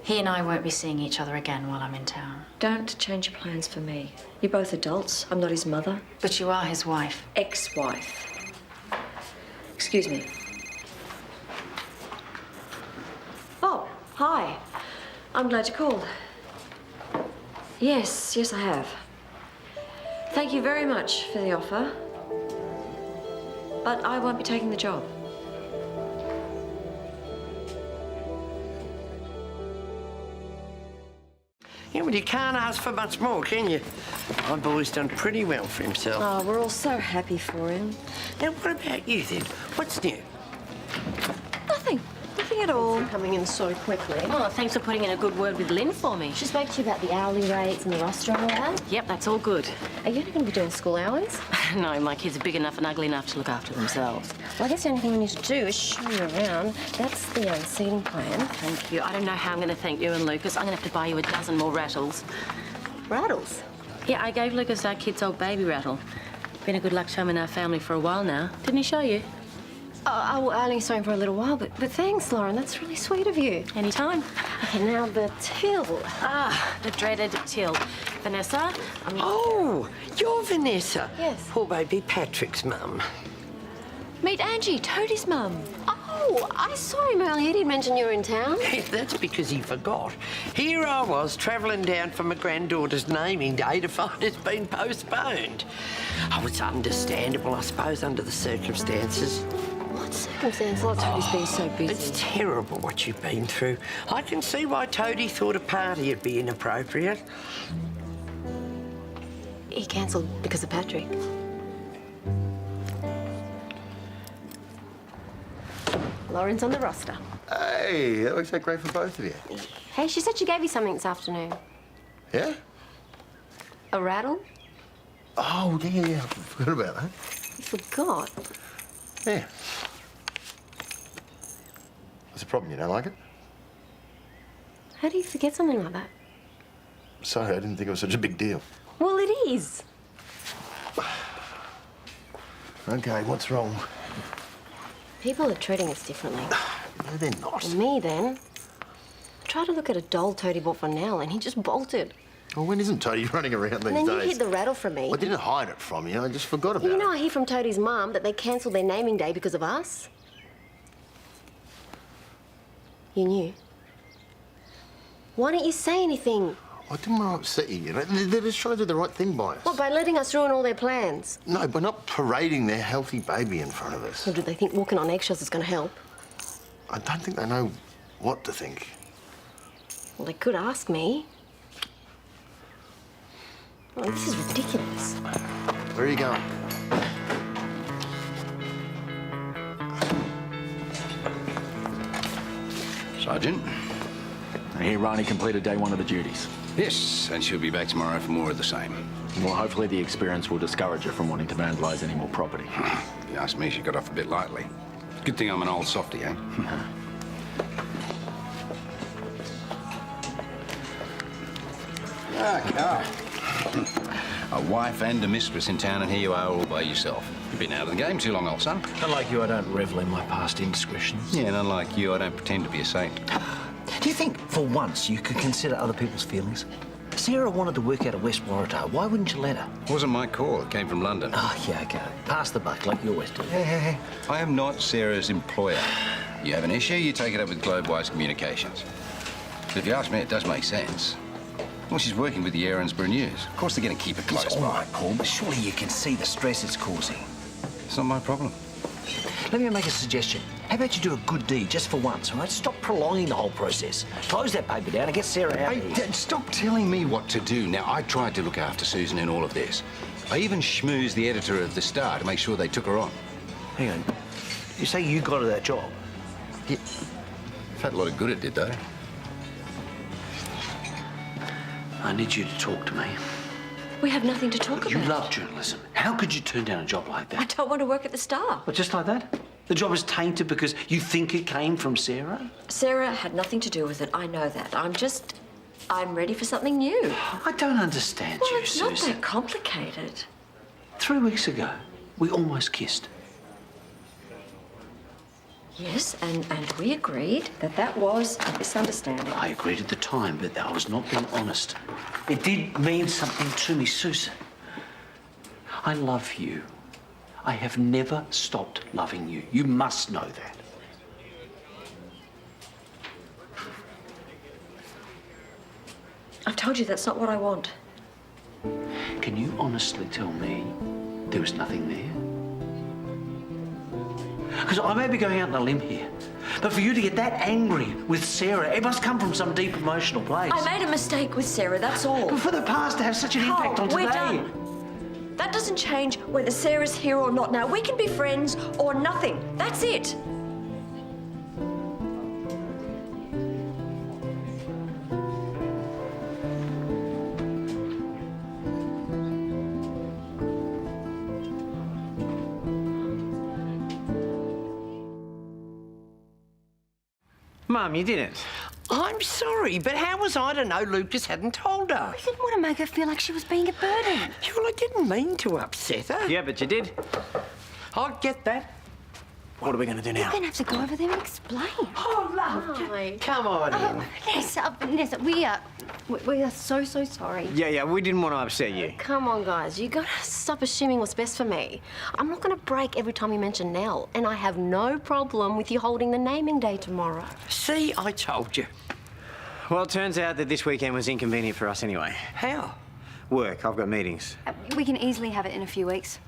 he and I won't be seeing each other again while I'm in town. Don't change your plans for me. You're both adults. I'm not his mother. But you are his wife. Ex-wife. Excuse me. Oh, hi. I'm glad you called. Yes, I have. Thank you very much for the offer. But I won't be taking the job. Yeah, well, you can't ask for much more, can you? My boy's done pretty well for himself. Oh, we're all so happy for him. Now, what about you, then? What's new? Nothing. Nothing at all. Coming in so quickly. Oh, thanks for putting in a good word with Lynn for me. She spoke to you about the hourly rates and the roster and all that? Yep, that's all good. Are you going to be doing school hours? No, my kids are big enough and ugly enough to look after themselves. Well, I guess the only thing we need to do is show you around. That's the seating plan. Thank you. I don't know how I'm going to thank you and Lucas. I'm going to have to buy you a dozen more rattles. Rattles? Yeah, I gave Lucas our kid's old baby rattle. Been a good luck charm in our family for a while now. Didn't he show you? Oh, I only saw him for a little while, but thanks, Lauren. That's really sweet of you. Anytime. Okay, now the till. Ah, the dreaded till. Vanessa, Oh, you're Vanessa. Yes. Poor baby Patrick's mum. Meet Angie, Toadie's mum. Oh, I saw him earlier. He didn't mention you were in town. That's because he forgot. Here I was, travelling down for my granddaughter's naming day to find it's been postponed. Oh, it's understandable, I suppose, under the circumstances. What circumstance? Well, Toadie's been so busy. It's terrible what you've been through. I can see why Toadie thought a party would be inappropriate. He cancelled because of Patrick. Lauren's on the roster. Hey, that looks like great for both of you. Hey, she said she gave you something this afternoon. Yeah? A rattle? Oh, yeah, I forgot about that. You forgot? Yeah. What's the problem? You don't like it? How do you forget something like that? Sorry, I didn't think it was such a big deal. Well, it is. Okay, what's wrong? People are treating us differently. No, they're not. Well, me, then. I tried to look at a doll Toadie bought for Nell, and he just bolted. Well, when isn't Toadie running around these And then days? you hid the rattle from me. I didn't hide it from you. I just forgot about You it. know, I hear from Toadie's mum that they cancelled their naming day because of us. You knew. Why don't you say anything? I didn't want to upset you, you know. They're just trying to do the right thing by us. What, by letting us ruin all their plans? No, by not parading their healthy baby in front of us. Or do they think walking on eggshells is going to help? I don't think they know what to think. Well, they could ask me. Oh, this is ridiculous. Where are you going? Sergeant? I hear Ronnie completed day one of the duties. Yes, and she'll be back tomorrow for more of the same. Well, hopefully the experience will discourage her from wanting to vandalise any more property. If you ask me, she got off a bit lightly. Good thing I'm an old softy, eh? Carl. A wife and a mistress in town, and here you are all by yourself. You've been out of the game too long, old son. Unlike you, I don't revel in my past indiscretions. Yeah, and unlike you, I don't pretend to be a saint. Do you think, for once, you could consider other people's feelings? Sarah wanted to work out of West Waratah. Why wouldn't you let her? It wasn't my call. It came from London. Oh, yeah, okay. Pass the buck, like you always do. Hey. I am not Sarah's employer. You have an issue, you take it up with Globewise Communications. But if you ask me, it does make sense. Well, she's working with the Erinsborough News. Of course they're going to keep it close It's all right, Paul, but surely you can see the stress it's causing. It's not my problem. Let me make a suggestion. How about you do a good deed just for once, all right? Stop prolonging the whole process. Close that paper down and get Sarah out of here. Dad, stop telling me what to do. Now, I tried to look after Susan in all of this. I even schmoozed the editor of The Star to make sure they took her on. Hang on. You say you got her that job? Yeah. Felt a lot of good it did, though. I need you to talk to me. We have nothing to talk You about. love journalism. How could you turn down a job like I that? don't want to work at the Star. Well, just like that? The job is tainted because you think it came from Sarah? Sarah had nothing to do with it. I know that. I'm ready for something new. I don't understand Well, you, it's Susan. not that complicated. 3 weeks ago, we almost kissed. Yes, and we agreed that was a misunderstanding. I agreed at the time, but I was not being honest. It did mean something to me, Susan. I love you. I have never stopped loving you. You must know that. I've told you that's not what I want. Can you honestly tell me there was nothing there? Because I may be going out on a limb here, but for you to get that angry with Sarah, it must come from some deep emotional place. I made a mistake with Sarah, that's all. But for the past to have such an impact on today. We're done. That doesn't change whether Sarah's here or not now. We can be friends or nothing. That's it. Mum, you didn't. I'm sorry, but how was I to know Lucas hadn't told her? I didn't want to make her feel like she was being a burden. Yeah, well, I didn't mean to upset her. Yeah, but you did. I get that. What are we going to do You're now? going to have to go over there and explain. Oh, love. Hi. Come on in. Nessa, we are so sorry. Yeah, we didn't want to upset you. Come on, guys. You got to stop assuming what's best for me. I'm not going to break every time you mention Nell, and I have no problem with you holding the naming day tomorrow. See, I told you. Well, it turns out that this weekend was inconvenient for us anyway. How? Work. I've got meetings. We can easily have it in a few weeks.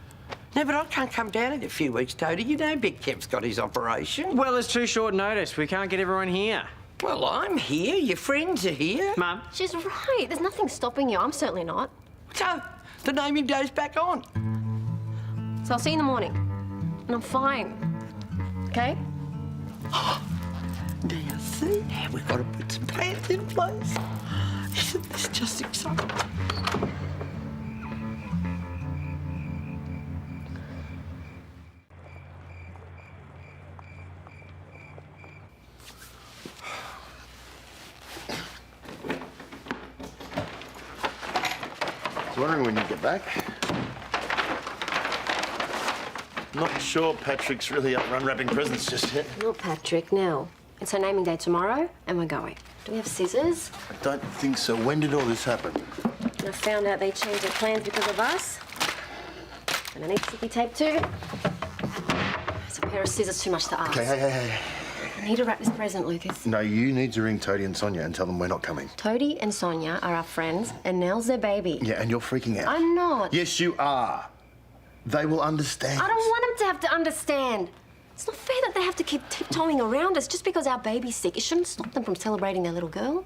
No, but I can't come down in a few weeks, Toadie. You know Big Kev's got his operation. Well, it's too short notice. We can't get everyone here. Well, I'm here. Your friends are here. Mum. She's right. There's nothing stopping you. I'm certainly not. So, the naming day's back on. So I'll see you in the morning. And I'm fine. Okay? Now, see? Now we've got to put some plans in place. Isn't this just exciting? I was wondering when you'd get back. Not sure Patrick's really up for unwrapping presents just yet. Not Patrick, Nell. It's her naming day tomorrow, and we're going. Do we have scissors? I don't think so. When did all this happen? And I found out they changed their plans because of us. And I need sticky tape too. It's a pair of scissors too much to ask. Okay, hey. I need to wrap this present, Lucas. No, you need to ring Toadie and Sonia and tell them we're not coming. Toadie and Sonia are our friends, and Nell's their baby. Yeah, and you're freaking out. I'm not. Yes, you are. They will understand. I don't want them to have to understand. It's not fair that they have to keep tiptoeing around us just because our baby's sick. It shouldn't stop them from celebrating their little girl.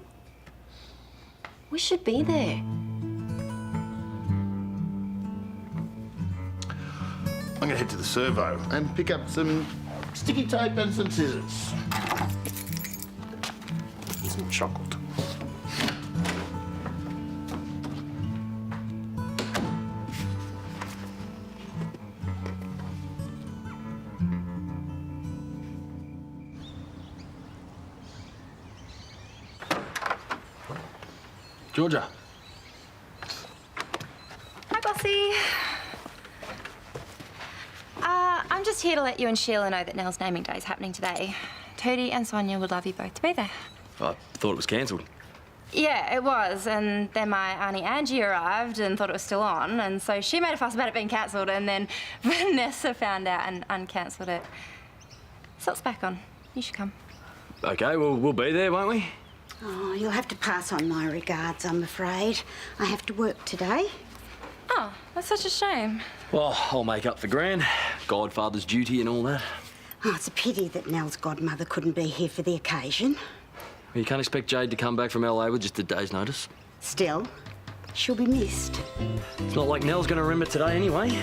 We should be there. I'm gonna head to the servo and pick up some sticky tape and some scissors. Some chocolate. Georgia. Hi, Bossy. I'm just here to let you and Sheila know that Nell's naming day is happening today. Toadie and Sonia would love you both to be there. I thought it was cancelled. Yeah, it was, and then my auntie Angie arrived and thought it was still on, and so she made a fuss about it being cancelled, and then Vanessa found out and uncancelled it. So it's back on. You should come. Okay, well, we'll be there, won't we? Oh, you'll have to pass on my regards, I'm afraid. I have to work today. Oh, that's such a shame. Well, I'll make up for Gran. Godfather's duty and all that. Oh, it's a pity that Nell's godmother couldn't be here for the occasion. You can't expect Jade to come back from LA with just a day's notice. Still, she'll be missed. It's not like Nell's going to remember today anyway.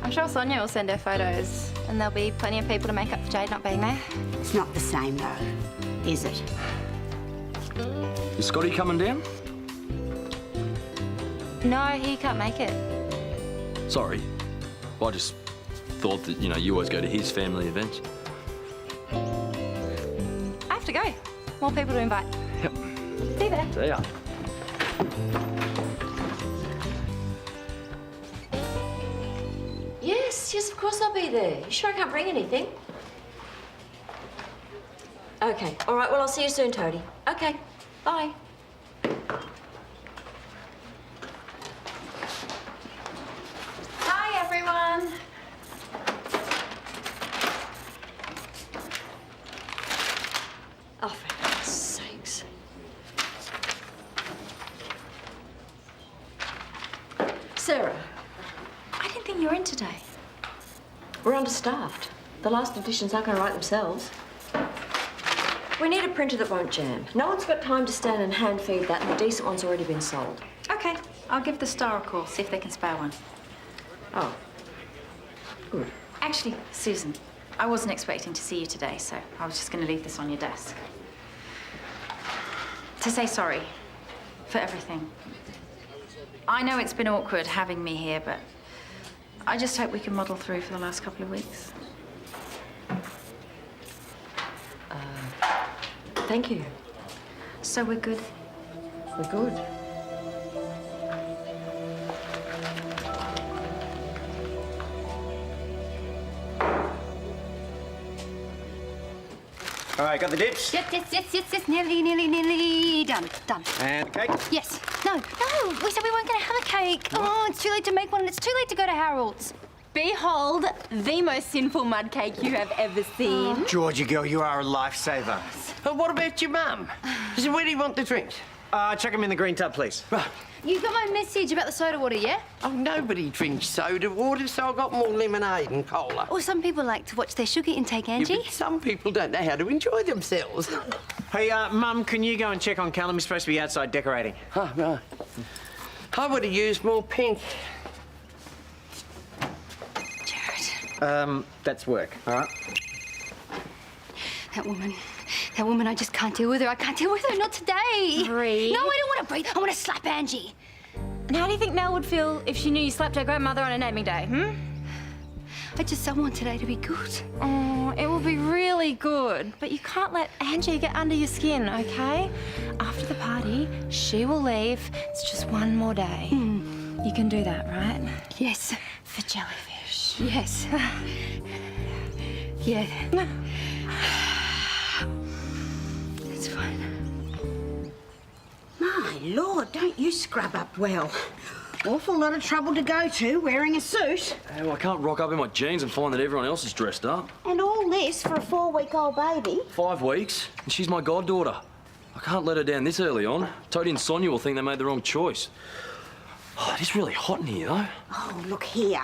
I'm sure Sonia will send her photos, and there'll be plenty of people to make up for Jade not being there. It's not the same, though, is it? Is Scotty coming down? No, he can't make it. Sorry. I just thought that, you always go to his family events. I have to go. More people to invite. Yep. See you there. See ya. Yes, of course I'll be there. You sure I can't bring anything? Okay, all right, well, I'll see you soon, Toadie. Okay, bye. Hi, everyone. Oh, for God's sakes. Sarah. I didn't think you were in today. We're understaffed. The last editions aren't going to write themselves. We need a printer that won't jam. No one's got time to stand and hand feed that, and the decent one's already been sold. Okay, I'll give the Star a call, see if they can spare one. Oh. Good. Actually, Susan, I wasn't expecting to see you today, so I was just going to leave this on your desk. To say sorry for everything. I know it's been awkward having me here, but I just hope we can muddle through for the last couple of weeks. Thank you. So we're good? We're good. All right, got the dips? Yes. Nearly done. And the cake? Yes. No, we said we weren't going to have a cake. Oh, it's too late to make one, and it's too late to go to Harold's. Behold the most sinful mud cake you have ever seen. Georgie girl, you are a lifesaver. What about your mum? So where do you want the drinks? Chuck them in the green tub, please. You got my message about the soda water, yeah? Oh, nobody drinks soda water, so I got more lemonade and cola. Or some people like to watch their sugar intake, Angie. Yeah, but some people don't know how to enjoy themselves. Hey, Mum, can you go and check on Callum? He's supposed to be outside decorating. Oh, right. I would have used more pink. That's work, all right? That woman, I just can't deal with her. I can't deal with her, not today. Breathe. No, I don't want to breathe. I want to slap Angie. And how do you think Nell would feel if she knew you slapped her grandmother on her naming day, I want today to be good. Oh, it will be really good. But you can't let Angie get under your skin, okay? After the party, she will leave. It's just one more day. You can do that, right? Yes. For jellyfish. Yes. Yeah. It's fine. My Lord, don't you scrub up well. Awful lot of trouble to go to wearing a suit. Oh, I can't rock up in my jeans and find that everyone else is dressed up. And all this for a 4-week-old baby? 5 weeks, and she's my goddaughter. I can't let her down this early on. Toadie and Sonia will think they made the wrong choice. Oh, it is really hot in here, though. Oh, look here.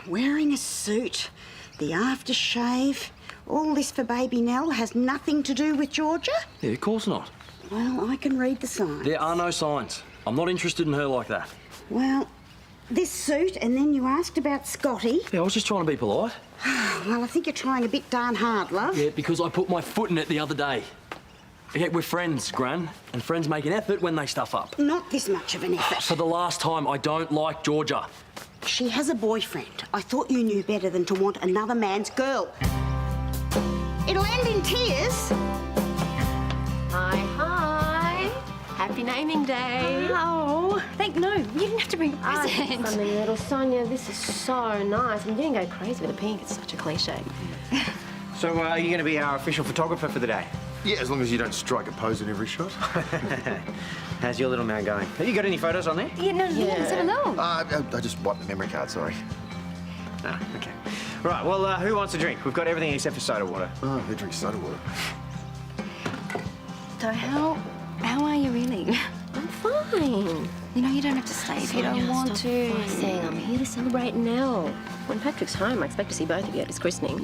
Wearing a suit, the aftershave, all this for baby Nell has nothing to do with Georgia? Yeah, of course not. Well, I can read the signs. There are no signs. I'm not interested in her like that. Well, this suit, and then you asked about Scotty. Yeah, I was just trying to be polite. Well, I think you're trying a bit darn hard, love. Yeah, because I put my foot in it the other day. Yeah, we're friends, Gran, and friends make an effort when they stuff up. Not this much of an effort. For the last time, I don't like Georgia. She has a boyfriend. I thought you knew better than to want another man's girl. It'll end in tears. Hi. Happy naming day. Oh, no, you didn't have to bring a present. Something little Sonia, this is so nice. And you didn't go crazy with the pink, it's such a cliche. So, are you going to be our official photographer for the day? Yeah, as long as you don't strike a pose in every shot. How's your little man going? Have you got any photos on there? Yeah, no, let's have a look. I just wiped the memory card, sorry. Ah, okay. Right, well, who wants a drink? We've got everything except for soda water. Oh, who drinks soda water? So how are you really? I'm fine. You know, you don't have to stay if you don't want to. Fussing. I'm here to celebrate Nell. When Patrick's home, I expect to see both of you at his christening.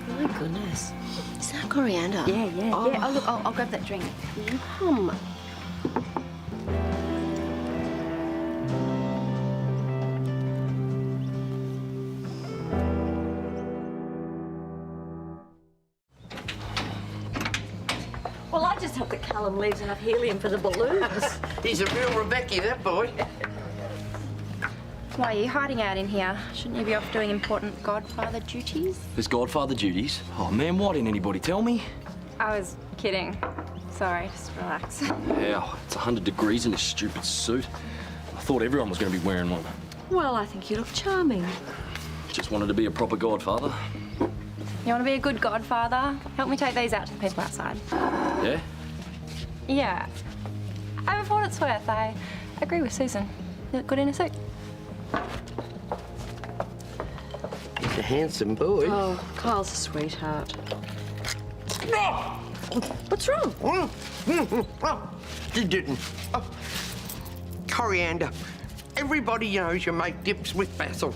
My goodness. Is that coriander? Yeah. Oh, look, I'll grab that drink. Yum. Well, I just hope that Callum leaves enough helium for the balloons. He's a real Rebecca, that boy. Why are you hiding out in here? Shouldn't you be off doing important godfather duties? There's godfather duties. Oh, man, why didn't anybody tell me? I was kidding. Sorry, just relax. Yeah, it's 100 degrees in this stupid suit. I thought everyone was going to be wearing one. Well, I think you look charming. Just wanted to be a proper godfather. You want to be a good godfather? Help me take these out to the people outside. Yeah? Yeah. For what it's worth, I agree with Susan. You look good in a suit. He's a handsome boy. Oh, Kyle's a sweetheart. What's wrong? You didn't. Coriander. Everybody knows you make dips with basil.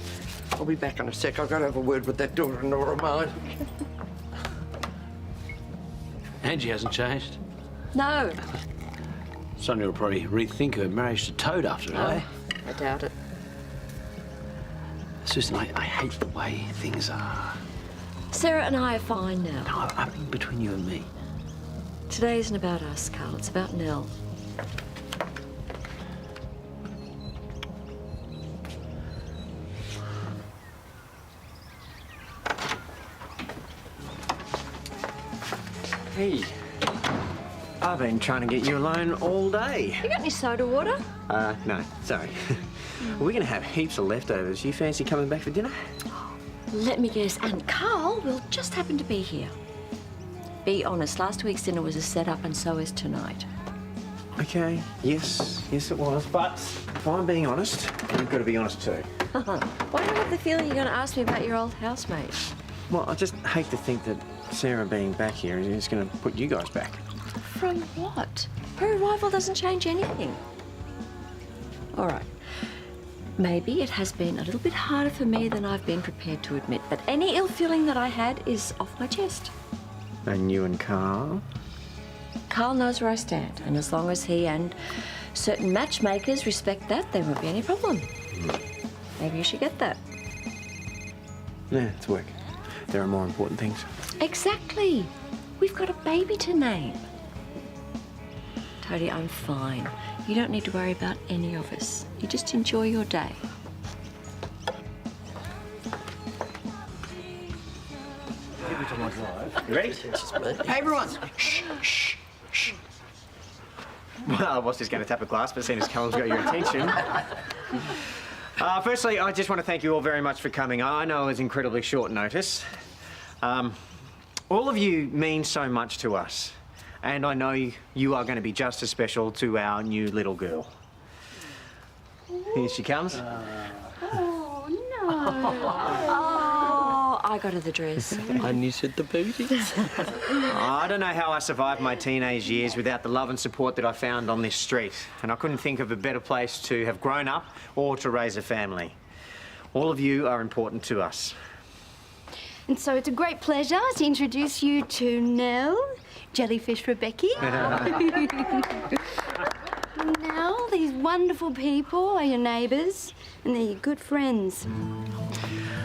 I'll be back in a sec. I've got to have a word with that daughter-in-law of mine. Angie hasn't changed. No. Sonia will probably rethink her marriage to Toad after today. I doubt it. Susan, I hate the way things are. Sarah and I are fine now. No, I mean between you and me. Today isn't about us, Carl. It's about Nell. Hey. I've been trying to get you alone all day. You got any soda water? No, sorry. We're going to have heaps of leftovers. You fancy coming back for dinner? Let me guess. And Carl will just happen to be here. Be honest, last week's dinner was a setup and so is tonight. Okay, yes it was. But if I'm being honest, you've got to be honest too. Why do I have the feeling you're going to ask me about your old housemate? Well, I just hate to think that Sarah being back here is going to put you guys back. From what? Her arrival doesn't change anything. All right. Maybe it has been a little bit harder for me than I've been prepared to admit, but any ill feeling that I had is off my chest. And you and Carl? Carl knows where I stand, and as long as he and certain matchmakers respect that, there won't be any problem. Maybe you should get that. Yeah, it's work. There are more important things. Exactly. We've got a baby to name. Toadie, I'm fine. You don't need to worry about any of us. You just enjoy your day. You ready? Hey, everyone. Shh. Well, I was just going to tap a glass, but seeing as Callum's got your attention. Firstly, I just want to thank you all very much for coming. I know it was incredibly short notice. All of you mean so much to us. And I know you are going to be just as special to our new little girl. Here she comes. Oh, I got her the dress. And you said the booties. I don't know how I survived my teenage years without the love and support that I found on this street. And I couldn't think of a better place to have grown up or to raise a family. All of you are important to us. And so it's a great pleasure to introduce you to Nell, Jellyfish Rebecca. Nell, these wonderful people are your neighbours and they're your good friends.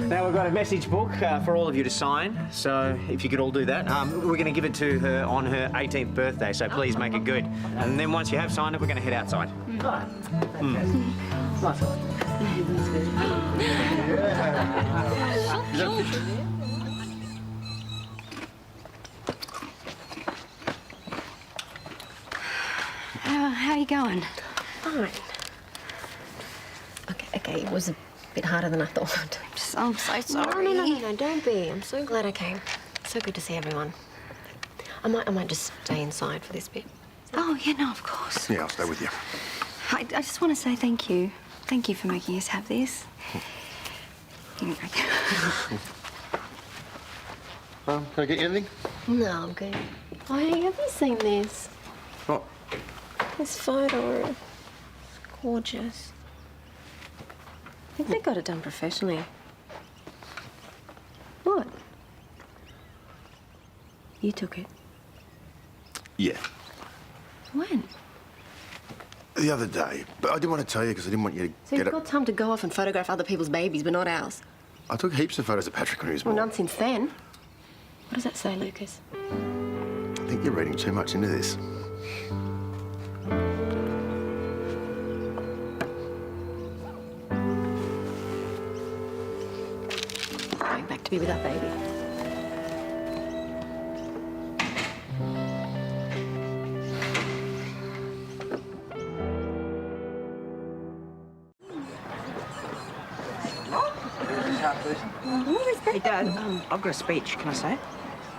Now, we've got a message book for all of you to sign, so if you could all do that. We're going to give it to her on her 18th birthday, so please make it good. And then once you have signed it, we're going to head outside. How are you going? Fine. Okay, it was a bit harder than I thought. I'm so sorry. No, don't be. I'm so glad I came. So good to see everyone. I might just stay inside for this bit. Oh, yeah, no, of course. Yeah, I'll stay with you. I just want to say thank you. Thank you for making us have this. Can I get you anything? No, I'm good. Oh, hey, have you seen this? What? This photo. It's gorgeous. I think they got it done professionally. What? You took it? Yeah. When? The other day. But I didn't want to tell you because I didn't want you to So get you've it. got time to go off and photograph other people's babies, but not ours. I took heaps of photos of Patrick when he was Well, born. none since then. What does that say, Lucas? I think you're reading too much into this. Going back to be with our baby. Hey, Dad, I've got a speech. Can I say it?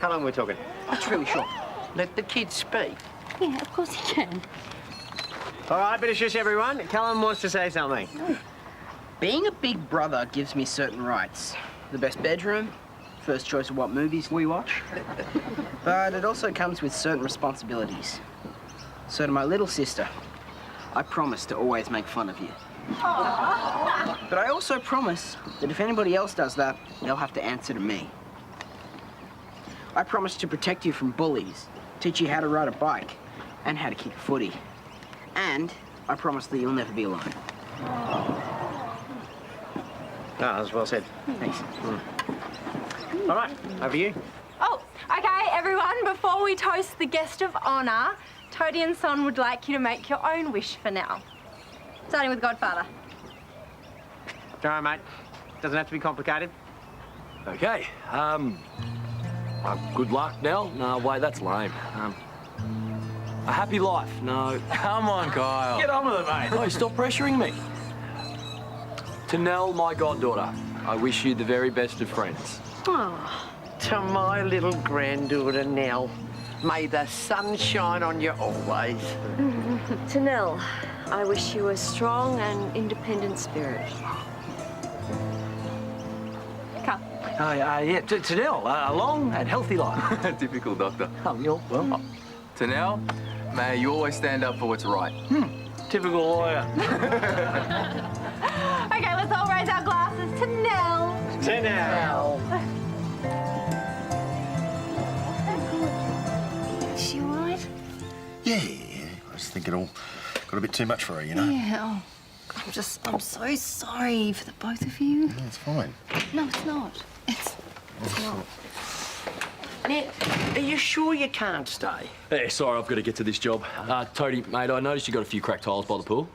How long are we talking? It's really short. Let the kids speak. Yeah, of course you can. All right, bit of shush, everyone. Callum wants to say something. Being a big brother gives me certain rights. The best bedroom, first choice of what movies we watch. But it also comes with certain responsibilities. So to my little sister, I promise to always make fun of you. But I also promise that if anybody else does that, they'll have to answer to me. I promise to protect you from bullies, teach you how to ride a bike, and how to kick a footy. And I promise that you'll never be alone. that was well said. Thanks. All right, over you. Oh, okay, everyone, before we toast the guest of honour, Toadie and Son would like you to make your own wish for now. Starting with Godfather. All right, mate. Doesn't have to be complicated. Okay. Good luck, Nell. No, wait, that's lame. A happy life. No. Come on, Kyle. Get on with it, mate. No, stop pressuring me. To Nell, my goddaughter, I wish you the very best of friends. Oh, to my little granddaughter, Nell. May the sun shine on you always. To Nell, I wish you a strong and independent spirit. Carl. Yeah, to Nell, a long and healthy life. Typical doctor. Oh, you're well. To Nell, may you always stand up for what's right. Typical lawyer. Okay, let's all raise our glasses to Nell. To Nell. Is she all right? Yeah. I just think it all got a bit too much for her, you know? Yeah. Oh, I'm so sorry for the both of you. Yeah, it's fine. No, it's not. It's not. Nell, are you sure you can't stay? Hey, sorry, I've got to get to this job. Toadie, mate, I noticed you got a few cracked tiles by the pool.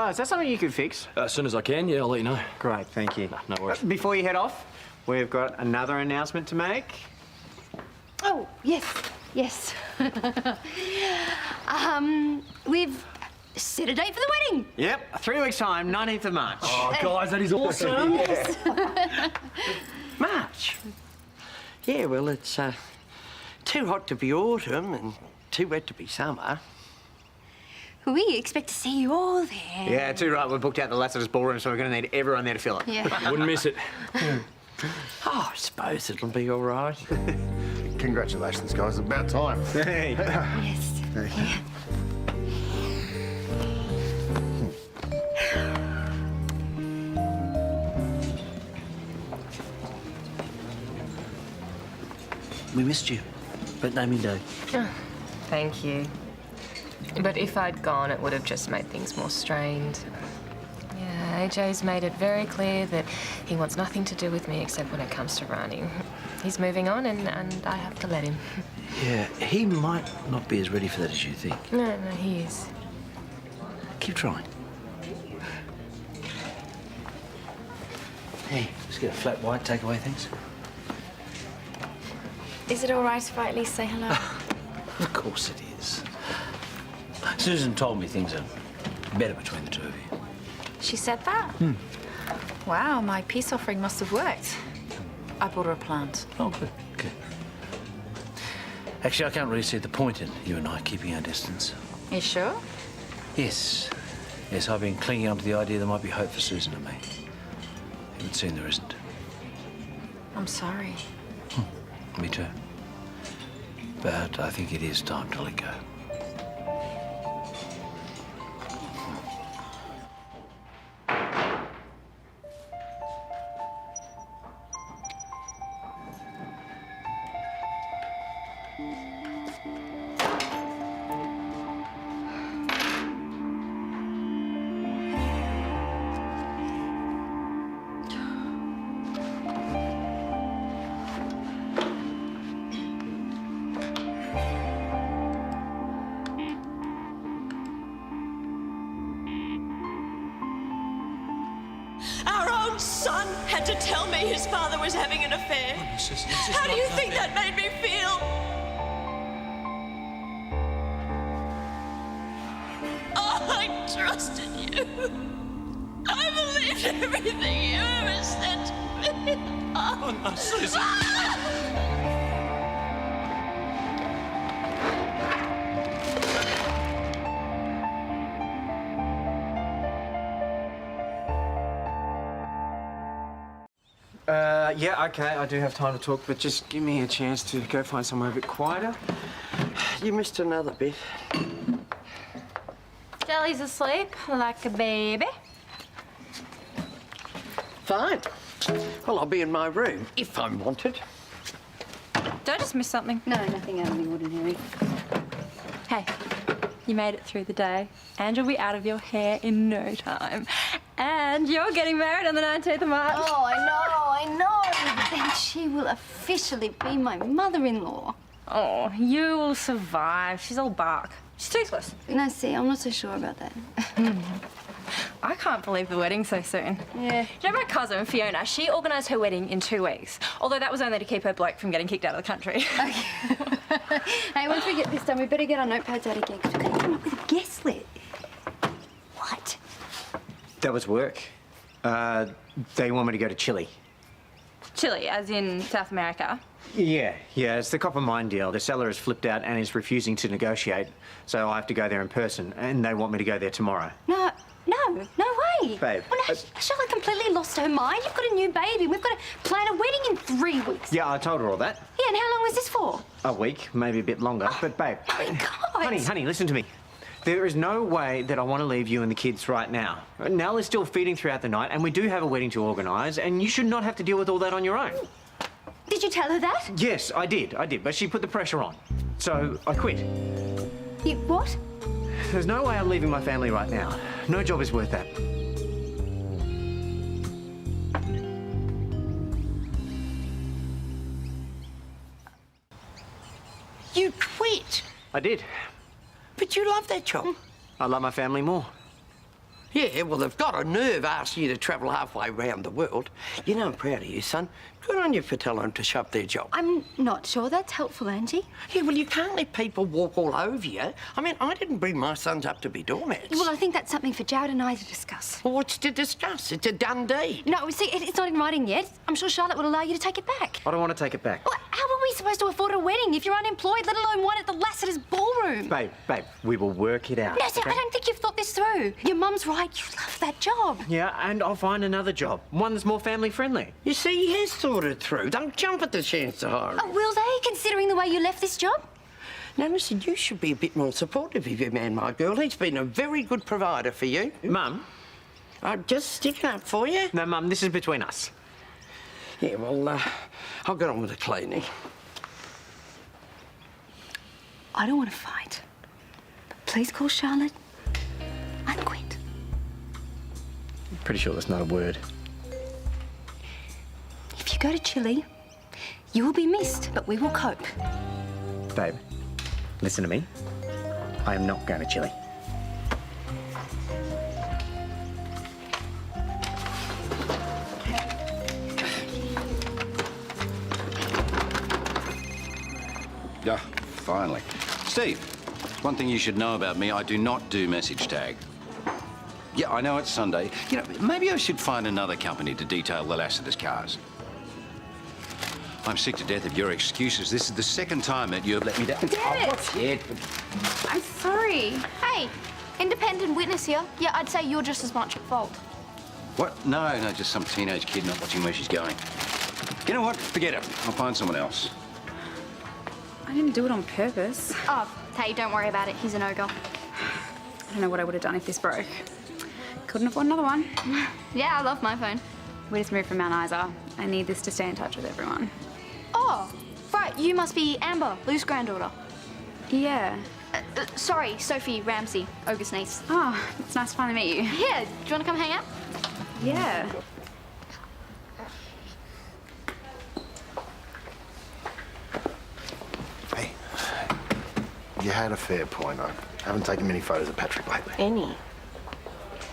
Is that something you could fix? As soon as I can, yeah, I'll let you know. Great, thank you. No worries. Before you head off, we've got another announcement to make. Oh, yes. We've set a date for the wedding. Yep, 3 weeks' time, 19th of March. Oh, guys, that is awesome. March? Yeah, well, it's too hot to be autumn and too wet to be summer. We expect to see you all there. Yeah, too right. We've booked out the Lassiter's ballroom, so we're going to need everyone there to fill it. Yeah. Wouldn't miss it. Oh, I suppose it'll be all right. Congratulations, guys. About time. Hey. Yes. Yeah. We missed you, but no mean day. Oh, thank you. But if I'd gone, it would have just made things more strained. Yeah, AJ's made it very clear that he wants nothing to do with me except when it comes to Rani. He's moving on and I have to let him. Yeah, he might not be as ready for that as you think. No, he is. Keep trying. Hey, let's get a flat white, take away things. Is it all right if I at least say hello? Of course it is. Susan told me things are better between the two of you. She said that? Wow, my peace offering must have worked. I bought her a plant. Oh, good. Good. Actually, I can't really see the point in you and I keeping our distance. You sure? Yes. Yes, I've been clinging on to the idea there might be hope for Susan and me. It would seem there isn't. I'm sorry. Me too. But I think it is time to let go. Our own son had to tell me his father was having an affair. How do you think that made me feel? Oh, I trusted you. I believed everything you ever said to me. Oh, no, Susan. Yeah, okay, I do have time to talk, but just give me a chance to go find somewhere a bit quieter. You missed another bit. Jelly's asleep like a baby. Fine. Well, I'll be in my room if I'm wanted. Did I just miss something? No, nothing out of the ordinary. Hey, you made it through the day, and you'll be out of your hair in no time. And you're getting married on the 19th of March. Oh, I know. But then she will officially be my mother-in-law. Oh, you will survive. She's all bark. She's toothless. No, see, I'm not so sure about that. I can't believe the wedding's so soon. Yeah. You know my cousin, Fiona, she organised her wedding in 2 weeks. Although that was only to keep her bloke from getting kicked out of the country. Hey, once we get this done, we better get our notepads out again, because we've got to come up with a guest list. What? That was work. They want me to go to Chile. Chile, as in South America. Yeah, it's the copper mine deal. The seller has flipped out and is refusing to negotiate, so I have to go there in person, and they want me to go there tomorrow. No way. Babe. Well, no, Charlotte completely lost her mind. You've got a new baby. We've got to plan a wedding in 3 weeks. Yeah, I told her all that. Yeah, and how long was this for? A week, maybe a bit longer, but babe. Oh, my God. Honey, listen to me. There is no way that I want to leave you and the kids right now. Nell is still feeding throughout the night, and we do have a wedding to organise, and you should not have to deal with all that on your own. Did you tell her that? Yes, I did, but she put the pressure on. So I quit. You what? There's no way I'm leaving my family right now. No job is worth that. You quit? I did. But you love that job. I love my family more. Yeah, well, they've got a nerve asking you to travel halfway around the world. You know, I'm proud of you, son. Good on you for telling them to shove their job. I'm not sure that's helpful, Angie. Yeah, well, you can't let people walk all over you. I mean, I didn't bring my sons up to be doormats. Well, I think that's something for Jared and I to discuss. Well, what's to discuss? It's a done deed. No, see, it's not in writing yet. I'm sure Charlotte would allow you to take it back. I don't want to take it back. Well, how are we supposed to afford a wedding if you're unemployed, let alone one at the Lassiter's ballroom? Babe, we will work it out. No, see, okay? I don't think you've thought this through. Your mum's right. You love that job. Yeah, and I'll find another job. One that's more family friendly. You see, he has thought sorted through. Don't jump at the chance to hire him. Oh, will they, considering the way you left this job? Now, listen, you should be a bit more supportive of your man, my girl. He's been a very good provider for you. Mum? I'm just sticking up for you. No, Mum, this is between us. Yeah, well, I'll get on with the cleaning. I don't want to fight. But please call Charlotte and Quint. Pretty sure that's not a word. If you go to Chile, you will be missed, but we will cope. Babe, listen to me. I am not going to Chile. Yeah, finally. Steve, one thing you should know about me, I do not do message tag. Yeah, I know it's Sunday. You know, maybe I should find another company to detail the Lassiter's cars. I'm sick to death of your excuses. This is the second time that you have let me down. Damn it! What's it? I'm sorry. Hey, independent witness here. Yeah, I'd say you're just as much at fault. What? No, just some teenage kid not watching where she's going. You know what? Forget it. I'll find someone else. I didn't do it on purpose. Oh, hey, don't worry about it. He's an ogre. I don't know what I would have done if this broke. Couldn't afford another one. Yeah, I love my phone. We just moved from Mount Isa. I need this to stay in touch with everyone. Oh, right. You must be Amber, Lou's granddaughter. Yeah. Sorry, Sophie Ramsey, Ogre's niece. Oh, it's nice to finally meet you. Yeah, do you want to come hang out? Yeah. Hey, you had a fair point. I haven't taken many photos of Patrick lately. Any?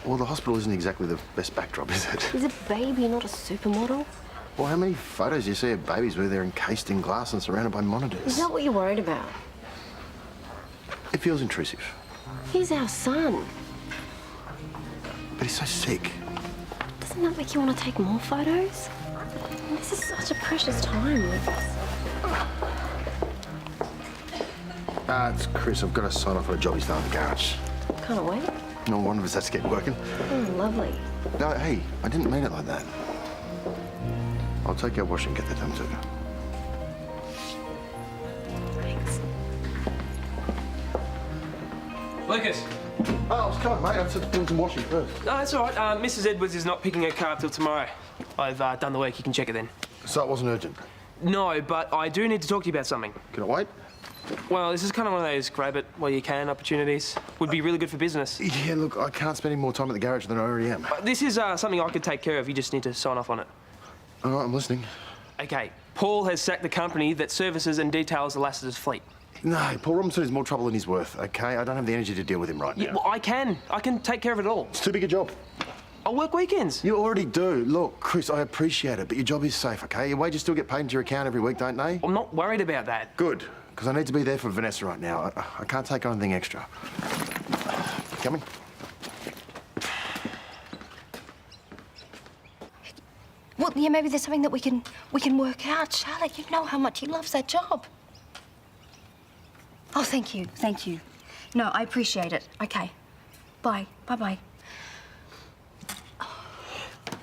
Well, the hospital isn't exactly the best backdrop, is it? He's a baby, not a supermodel. Well, how many photos do you see of babies where they're encased in glass and surrounded by monitors? Is that what you're worried about? It feels intrusive. He's our son. But he's so sick. Doesn't that make you want to take more photos? This is such a precious time, Lucas. It's Chris. I've got to sign off for a job he's done at the garage. Can't wait. No, one of us has to get working. Oh, lovely. No, hey, I didn't mean it like that. I'll take your wash and get that done too. Thanks. Lucas. Oh, I was coming, mate. I just had to do some washing first. No, that's all right. Mrs. Edwards is not picking her car up till tomorrow. I've done the work. You can check it then. So it wasn't urgent? No, but I do need to talk to you about something. Can it wait? Well, this is kind of one of those grab it while you can opportunities. Would be really good for business. Yeah, look, I can't spend any more time at the garage than I already am. This is something I could take care of. You just need to sign off on it. All right, I'm listening. Okay. Paul has sacked the company that services and details the Lassiter's fleet. No, Paul Robinson is more trouble than he's worth, okay? I don't have the energy to deal with him right now. Yeah, well, I can. I can take care of it all. It's too big a job. I'll work weekends. You already do. Look, Chris, I appreciate it, but your job is safe, okay? Your wages still get paid into your account every week, don't they? I'm not worried about that. Good, because I need to be there for Vanessa right now. I can't take on anything extra. Coming? Well, yeah, maybe there's something that we can work out. Charlotte, you know how much he loves that job. Oh, thank you. Thank you. No, I appreciate it. Okay. Bye. Bye-bye.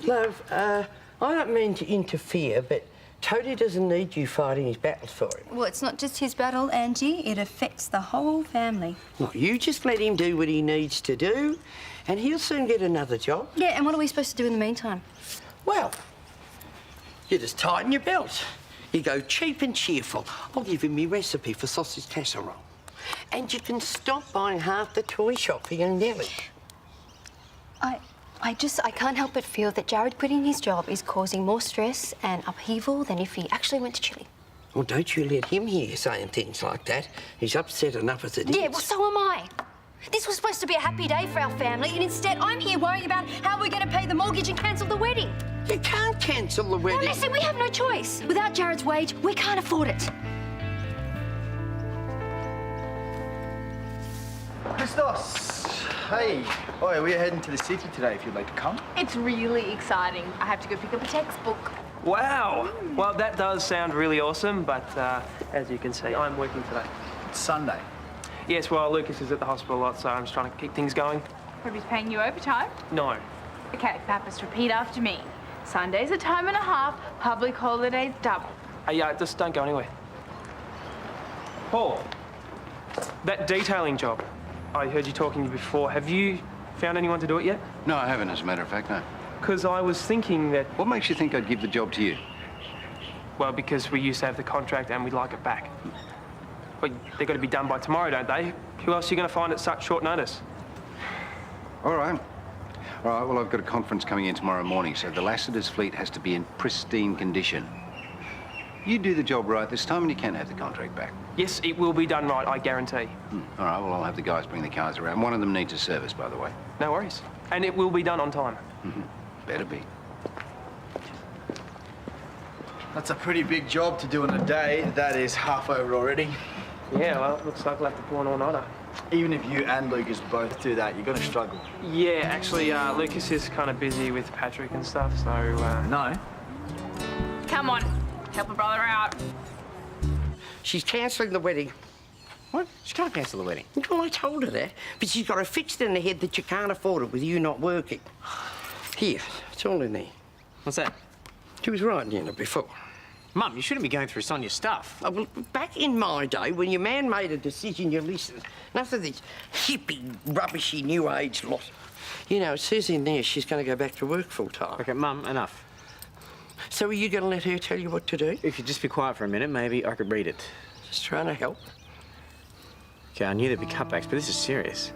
Love, I don't mean to interfere, but Toadie doesn't need you fighting his battles for him. Well, it's not just his battle, Angie. It affects the whole family. Well, you just let him do what he needs to do, and he'll soon get another job. Yeah, and what are we supposed to do in the meantime? Well, you just tighten your belt. You go cheap and cheerful. I'll give him my recipe for sausage casserole. And you can stop buying half the toy shop for young Nellie. I can't help but feel that Jared quitting his job is causing more stress and upheaval than if he actually went to Chile. Well, don't you let him hear you saying things like that. He's upset enough as it is. Yeah, well, so am I. This was supposed to be a happy day for our family, and instead I'm here worrying about how we're going to pay the mortgage and cancel the wedding. You can't cancel the wedding. Now, listen, we have no choice. Without Jared's wage, we can't afford it. Christos! Hey! Oh, we're heading to the city today if you'd like to come. It's really exciting. I have to go pick up a textbook. Wow. Well, that does sound really awesome, but as you can see, I'm working today. It's Sunday. Yes, well, Lucas is at the hospital a lot, so I'm just trying to keep things going. Hope he's paying you overtime. No. Okay, Pappas, repeat after me. Sundays are time and a half, public holidays double. Hey, just don't go anywhere. Paul, that detailing job, I heard you talking to before. Have you found anyone to do it yet? No, I haven't, as a matter of fact, no. Because I was thinking that... What makes you think I'd give the job to you? Well, because we used to have the contract and we'd like it back. But they've got to be done by tomorrow, don't they? Who else are you going to find at such short notice? All right. All right, well, I've got a conference coming in tomorrow morning, so the Lassiter's fleet has to be in pristine condition. You do the job right this time and you can have the contract back. Yes, it will be done right, I guarantee. All right, well, I'll have the guys bring the cars around. One of them needs a service, by the way. No worries. And it will be done on time. Better be. That's a pretty big job to do in a day. That is half over already. Yeah, well, it looks like we'll have to pull an all-nighter. Even if you and Lucas both do that, you're going to struggle. Yeah, actually, Lucas is kind of busy with Patrick and stuff, so... No. Come on, help a brother out. She's cancelling the wedding. What? She can't cancel the wedding. Well, I told her that. But she's got it fixed in her head that you can't afford it with you not working. Here, it's all in there. What's that? She was writing in it before. Mum, you shouldn't be going through Sonia's stuff. Oh, well, back in my day, when your man made a decision, you listened. Nothing of this hippie, rubbishy, new age lot. You know, it says in there she's going to go back to work full time. Okay, Mum, enough. So are you going to let her tell you what to do? If you'd just be quiet for a minute, maybe I could read it. Just trying to help. Okay, I knew there'd be cutbacks, but this is serious.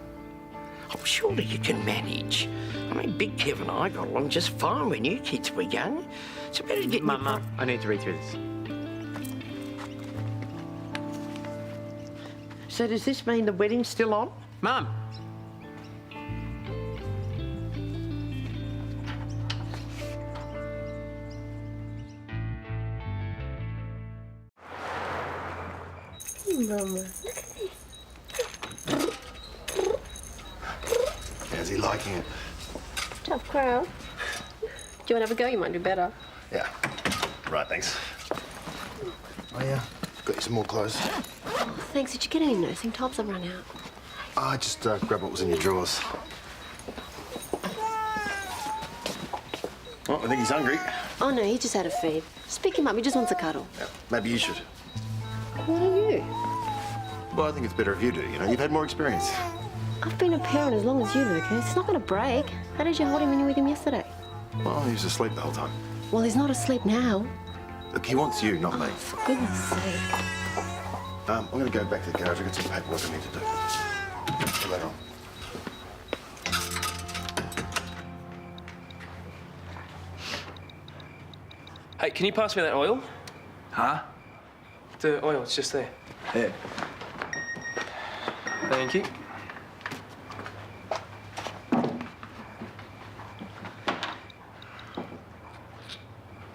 Oh, surely you can manage. I mean, Big Kev and I got along just fine when you kids were young. So better get... Mum, I need to read through this. So does this mean the wedding's still on? Mum! Mama, look at this. How's he liking it? Tough crowd. Do you want to have a go? You might do better. Yeah. Right, thanks. Oh, yeah. Got you some more clothes. Thanks. Did you get any nursing tops? I've run out. I just grabbed what was in your drawers. Oh, I think he's hungry. Oh, no, he just had a feed. Just pick him up. He just wants a cuddle. Yeah, maybe you should. What are you? Well, I think it's better if you do, you know. You've had more experience. I've been a parent as long as you, Lucas. It's not going to break. How did you hold him when you were with him yesterday? Well, he was asleep the whole time. Well, he's not asleep now. Look, he wants you, not me. For goodness sake. I'm going to go back to the garage. I've got some paperwork I need to do. See you later on. Hey, can you pass me that oil? Huh? The oil, it's just there. Here. Thank you.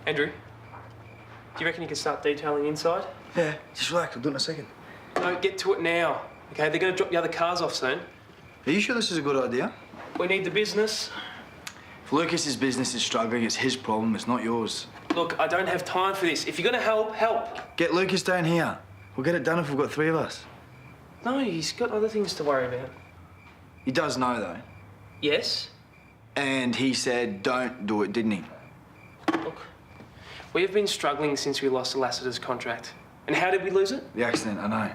Andrew, do you reckon you can start detailing inside? Yeah, just relax. I'll do it in a second. No, get to it now. Okay, they're going to drop the other cars off soon. Are you sure this is a good idea? We need the business. If Lucas's business is struggling, it's his problem. It's not yours. Look, I don't have time for this. If you're going to help, help. Get Lucas down here. We'll get it done if we've got three of us. No, he's got other things to worry about. He does know, though. Yes? And he said don't do it, didn't he? Look, we have been struggling since we lost the Lassiter's contract. And how did we lose it? The accident, I know.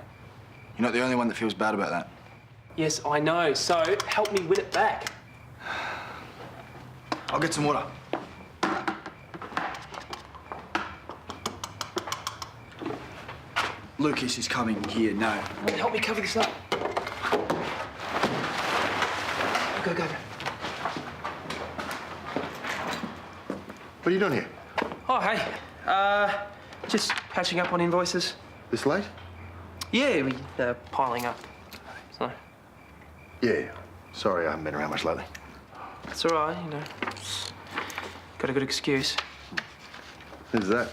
You're not the only one that feels bad about that. Yes, I know. So, help me win it back. I'll get some water. Lucas is coming here now. Help me cover this up. Go, go, go. What are you doing here? Oh, hey. Just catching up on invoices. This late? Yeah, they're piling up. So. Yeah. Sorry, I haven't been around much lately. It's all right, you know. Got a good excuse. Who's that?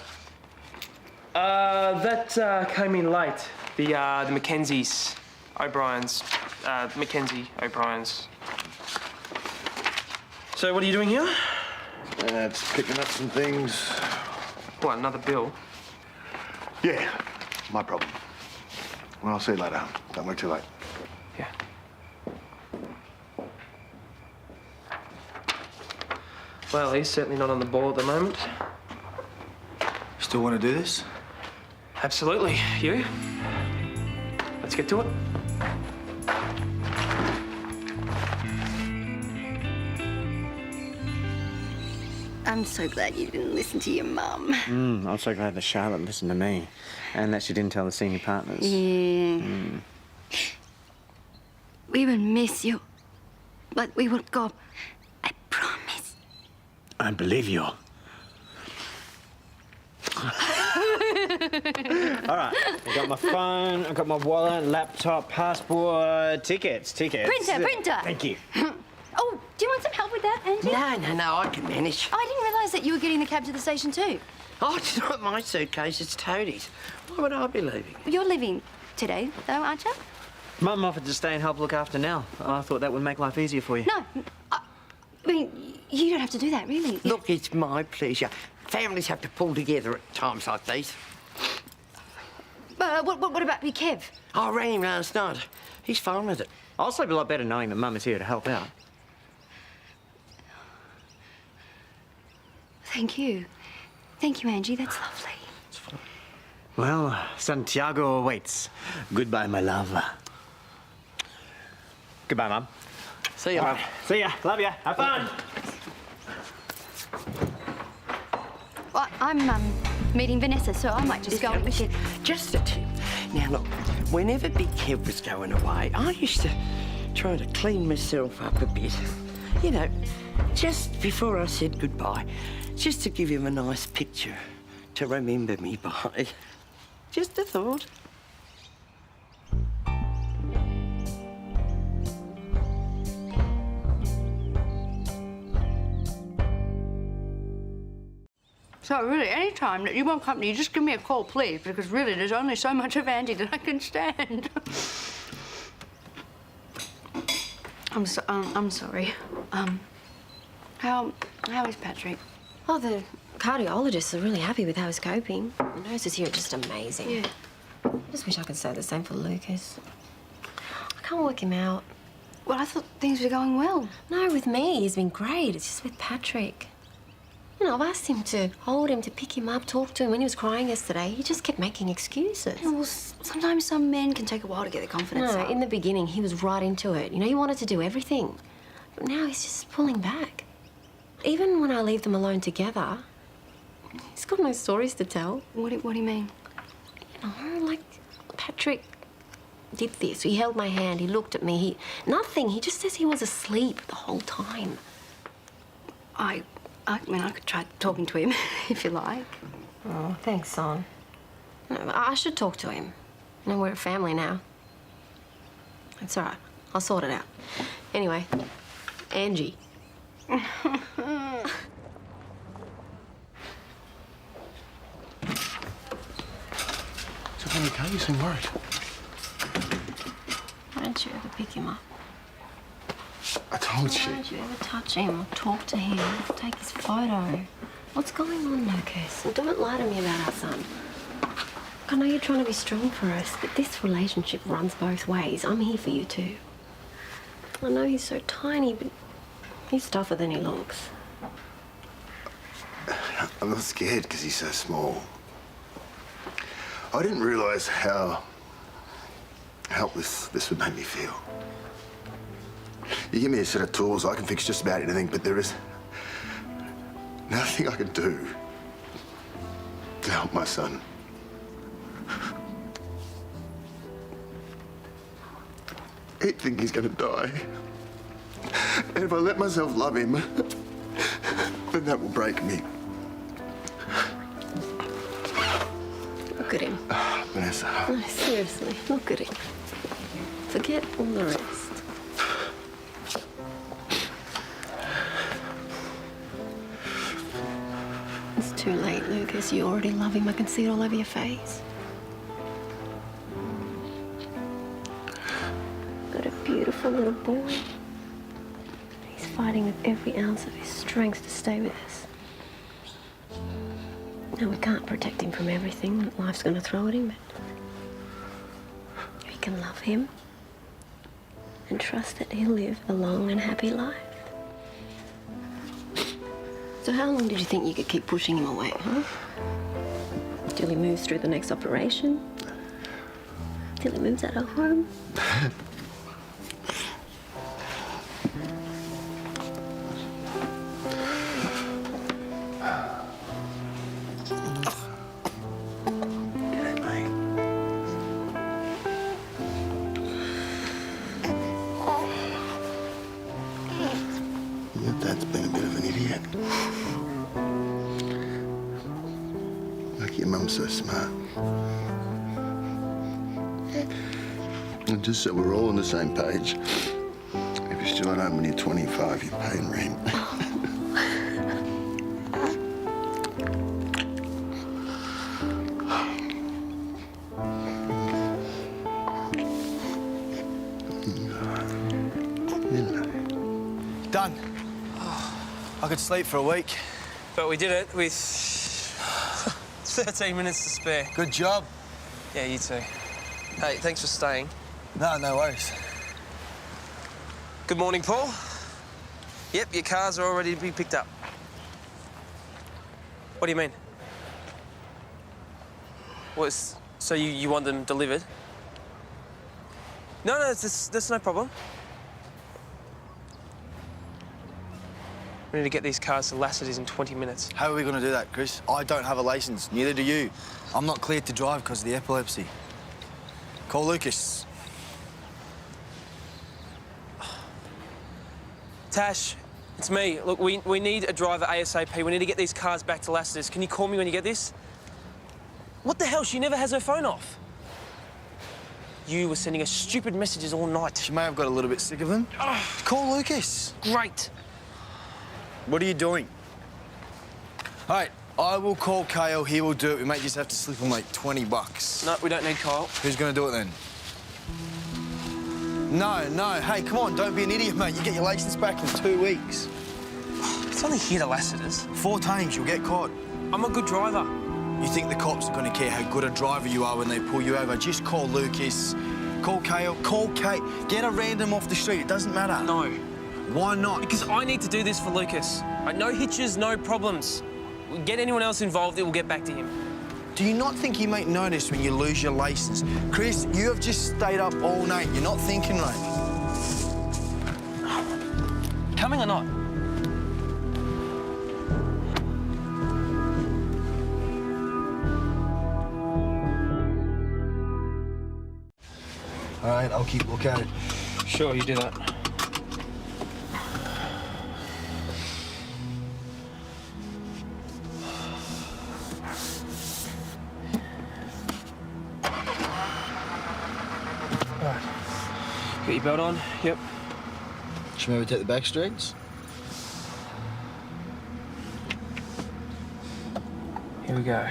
That came in late. The Mackenzies, O'Briens, Mackenzie O'Briens. So what are you doing here? It's picking up some things. What, another bill? Yeah, my problem. Well, I'll see you later. Don't work too late. Yeah. Well, he's certainly not on the ball at the moment. Still want to do this? Absolutely. You? Let's get to it. I'm so glad you didn't listen to your mum. I'm so glad that Charlotte listened to me and that she didn't tell the senior partners. Yeah. We will miss you, but we will go. I promise. I believe you. All right, I got my phone, I got my wallet, laptop, passport, tickets. Printer. Thank you. Oh, do you want some help with that, Angie? No, I can manage. Oh, I didn't realise that you were getting the cab to the station too. Oh, it's not my suitcase, it's Toadie's. Why would I be leaving? You're leaving today, though, aren't you? Mum offered to stay and help look after Nell. I thought that would make life easier for you. No, I mean, you don't have to do that, really. Look, it's my pleasure. Families have to pull together at times like these. What about your Kev? I rang him last night. He's fine with it. I'll sleep a lot better knowing that Mum is here to help out. Thank you. Thank you, Angie. That's lovely. Well, Santiago awaits. Goodbye, my love. Goodbye, Mum. See ya, Mum. See ya. Love ya. Have fun. Well, I'm meeting Vanessa, so I might just go with you. Just a tip. Now, look, whenever Big Kev was going away, I used to try to clean myself up a bit. You know, just before I said goodbye, just to give him a nice picture to remember me by. Just a thought. So really, any time that you want company, you just give me a call, please, because really, there's only so much of Andy that I can stand. I'm sorry. How is Patrick? Oh, the cardiologists are really happy with how he's coping. The nurses here are just amazing. Yeah. I just wish I could say the same for Lucas. I can't work him out. Well, I thought things were going well. No, with me, he's been great. It's just with Patrick. You know, I've asked him to hold him, to pick him up, talk to him. When he was crying yesterday, he just kept making excuses. Yeah, well, sometimes some men can take a while to get their confidence No, up. in the beginning, he was right into it. You know, he wanted to do everything. But now he's just pulling back. Even when I leave them alone together, he's got no stories to tell. What do you mean? You know, like Patrick did this. He held my hand. He looked at me. Nothing. He just says he was asleep the whole time. I mean, I could try talking to him, if you like. Oh, thanks, Son. No, I should talk to him. You know, we're a family now. It's all right. I'll sort it out. Anyway, Angie. Is everything okay? You seem worried. Why don't you ever pick him up? I told Why you. don't you ever touch him or talk to him or take his photo? What's going on, Lucas? And don't lie to me about our son. I know you're trying to be strong for us, but this relationship runs both ways. I'm here for you too. I know he's so tiny, but he's tougher than he looks. I'm not scared because he's so small. I didn't realise how helpless this would make me feel. You give me a set of tools, I can fix just about anything, but there is nothing I can do to help my son. He'd think he's gonna die. And if I let myself love him, then that will break me. Look at him. Vanessa. No, seriously, look at him. Forget all the rest. It's too late, Lucas. You already love him. I can see it all over your face. Got a beautiful little boy. He's fighting with every ounce of his strength to stay with us. No, we can't protect him from everything that life's going to throw at him, but we can love him and trust that he'll live a long and happy life. So how long did you think you could keep pushing him away, huh? Till he moves through the next operation? Till he moves out of home? Your dad's been a bit of an idiot. Like your mum's so smart. And just so we're all on the same page, if you're still at home when you're 25, you're paying rent. Done. I could sleep for a week. But we did it with 13 minutes to spare. Good job. Yeah, you too. Hey, thanks for staying. No worries. Good morning, Paul. Yep, your cars are all ready to be picked up. What do you mean? So you want them delivered? No, that's no problem. We need to get these cars to Lassiter's in 20 minutes. How are we going to do that, Chris? I don't have a licence. Neither do you. I'm not cleared to drive because of the epilepsy. Call Lucas. Tash, it's me. Look, we need a driver ASAP. We need to get these cars back to Lassiter's. Can you call me when you get this? What the hell? She never has her phone off. You were sending her stupid messages all night. She may have got a little bit sick of them. Call Lucas. Great. What are you doing? Hey, I will call Kyle. He will do it. We might just have to slip him like $20. No, we don't need Kyle. Who's going to do it then? No. Hey, come on. Don't be an idiot, mate. You get your licence back in 2 weeks. It's only here to Lassiter's. 4 times, you'll get caught. I'm a good driver. You think the cops are going to care how good a driver you are when they pull you over? Just call Lucas. Call Kale. Call Kate. Get a random off the street. It doesn't matter. No. Why not? Because I need to do this for Lucas. No hitches, no problems. Get anyone else involved, it will get back to him. Do you not think he might notice when you lose your licence? Chris, you have just stayed up all night. You're not thinking right. Coming or not? All right, I'll keep lookout. Sure, you do that. Got your belt on? Yep. Should we maybe take the back streets? Here we go.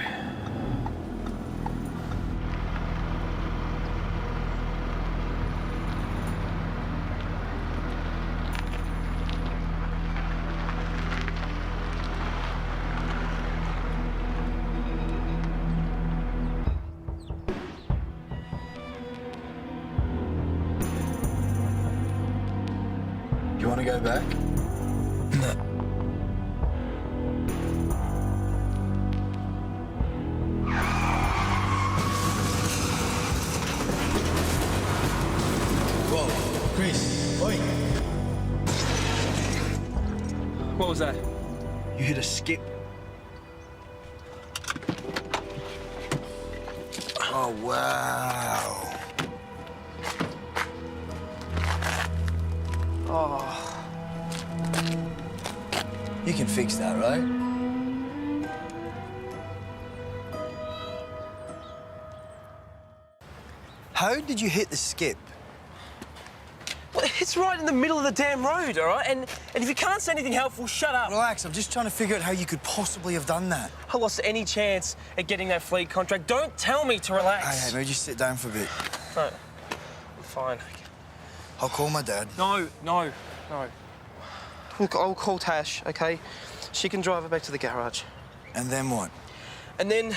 You want to go back? No. Whoa, Chris, oi. What was that? You hit a skip. Oh, wow. Oh. You can fix that, right? How did you hit the skip? Well, it's right in the middle of the damn road, all right? And if you can't say anything helpful, shut up. Relax, I'm just trying to figure out how you could possibly have done that. I lost any chance at getting that fleet contract. Don't tell me to relax. Hey, maybe just sit down for a bit. No, I'm fine. I'll call my dad. No. Look, I'll call Tash, okay? She can drive her back to the garage. And then what? And then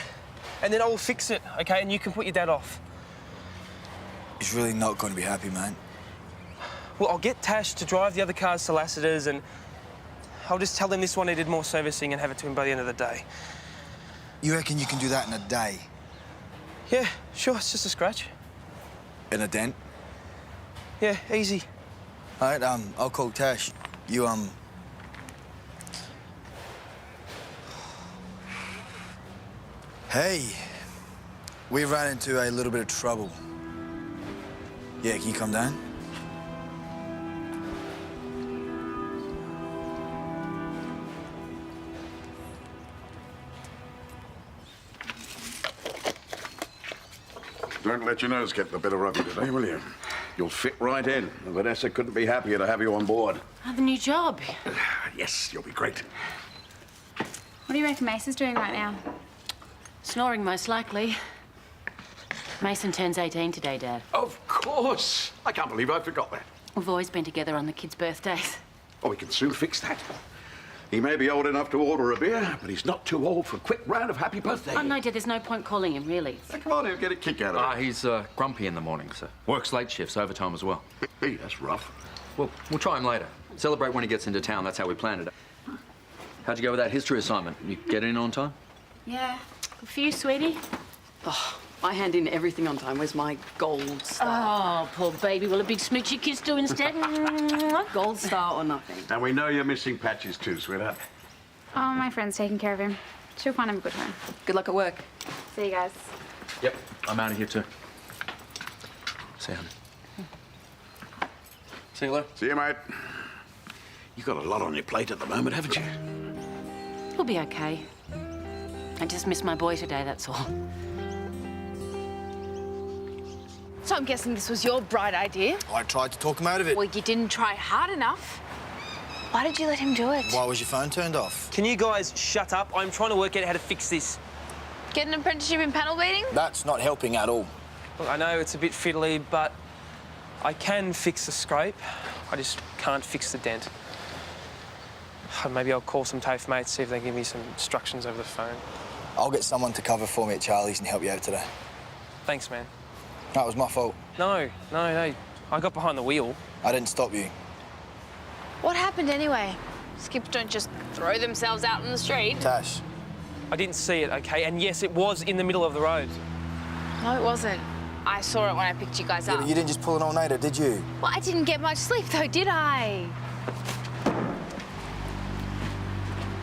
I will fix it, okay? And you can put your dad off. He's really not going to be happy, man. Well, I'll get Tash to drive the other cars to Lassiter's and I'll just tell them this one needed more servicing and have it to him by the end of the day. You reckon you can do that in a day? Yeah, sure, it's just a scratch. In a dent? Yeah, easy. All right, I'll call Tash. You, Hey, we ran into a little bit of trouble. Yeah, can you come down? Don't let your nose get the better of you today, will you? You'll fit right in. And Vanessa couldn't be happier to have you on board. I have a new job. Yes, you'll be great. What do you reckon Mace is doing right now? Snoring, most likely. Mason turns 18 today, Dad. Of course. I can't believe I forgot that. We've always been together on the kids' birthdays. Oh, we can soon fix that. He may be old enough to order a beer, but he's not too old for a quick round of happy birthday. Oh, no, Dad, there's no point calling him, really. Come on, he'll get a kick out of it. He's grumpy in the morning, sir. Works late shifts, overtime as well. Hey, that's rough. Well, we'll try him later. Celebrate when he gets into town. That's how we planned it. How'd you go with that history assignment? You get in on time? Yeah. Good for you, sweetie. Oh, I hand in everything on time. Where's my gold star? Oh, poor baby. Will a big smoochy kiss do instead? Gold star or nothing. And we know you're missing Patches too, sweetheart. Oh, my friend's taking care of him. She'll find him a good home. Good luck at work. See you guys. Yep, I'm out of here too. See you, honey. See you later. See you, mate. You've got a lot on your plate at the moment, haven't you? He'll be okay. I just miss my boy today, that's all. So I'm guessing this was your bright idea? I tried to talk him out of it. Well, you didn't try hard enough. Why did you let him do it? Why was your phone turned off? Can you guys shut up? I'm trying to work out how to fix this. Get an apprenticeship in panel beating? That's not helping at all. Look, I know it's a bit fiddly, but I can fix the scrape. I just can't fix the dent. Maybe I'll call some TAFE mates, see if they can give me some instructions over the phone. I'll get someone to cover for me at Charlie's and help you out today. Thanks, man. That was my fault. No. I got behind the wheel. I didn't stop you. What happened anyway? Skips don't just throw themselves out in the street. Tash. I didn't see it, okay? And yes, it was in the middle of the road. No, it wasn't. I saw it when I picked you guys Yeah, up. but you didn't just pull an all-nighter, did you? Well, I didn't get much sleep though, did I?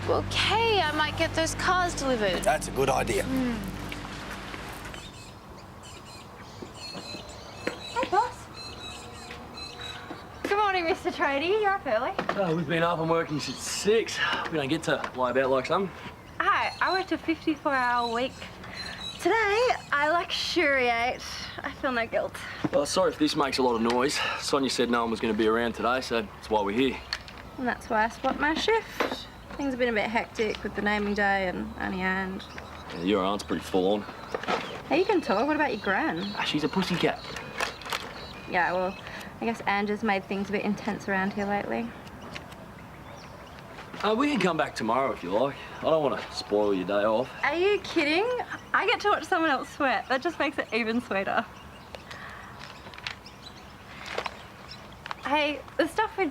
Okay, I might get those cars delivered. That's a good idea. Hey, boss. Good morning, Mr. Tradie. You're up early. Oh, we've been up and working since 6. We don't get to lie about like some. Hi, I worked a 54-hour week. Today, I luxuriate. I feel no guilt. Well, sorry if this makes a lot of noise. Sonia said no one was going to be around today, so that's why we're here. And that's why I spot my shift. Things have been a bit hectic with the naming day and Annie and... Yeah, your aunt's pretty full on. Hey, you can talk. What about your gran? She's a pussycat. Yeah, well, I guess Angie's made things a bit intense around here lately. We can come back tomorrow if you like. I don't want to spoil your day off. Are you kidding? I get to watch someone else sweat. That just makes it even sweeter. Hey, the stuff with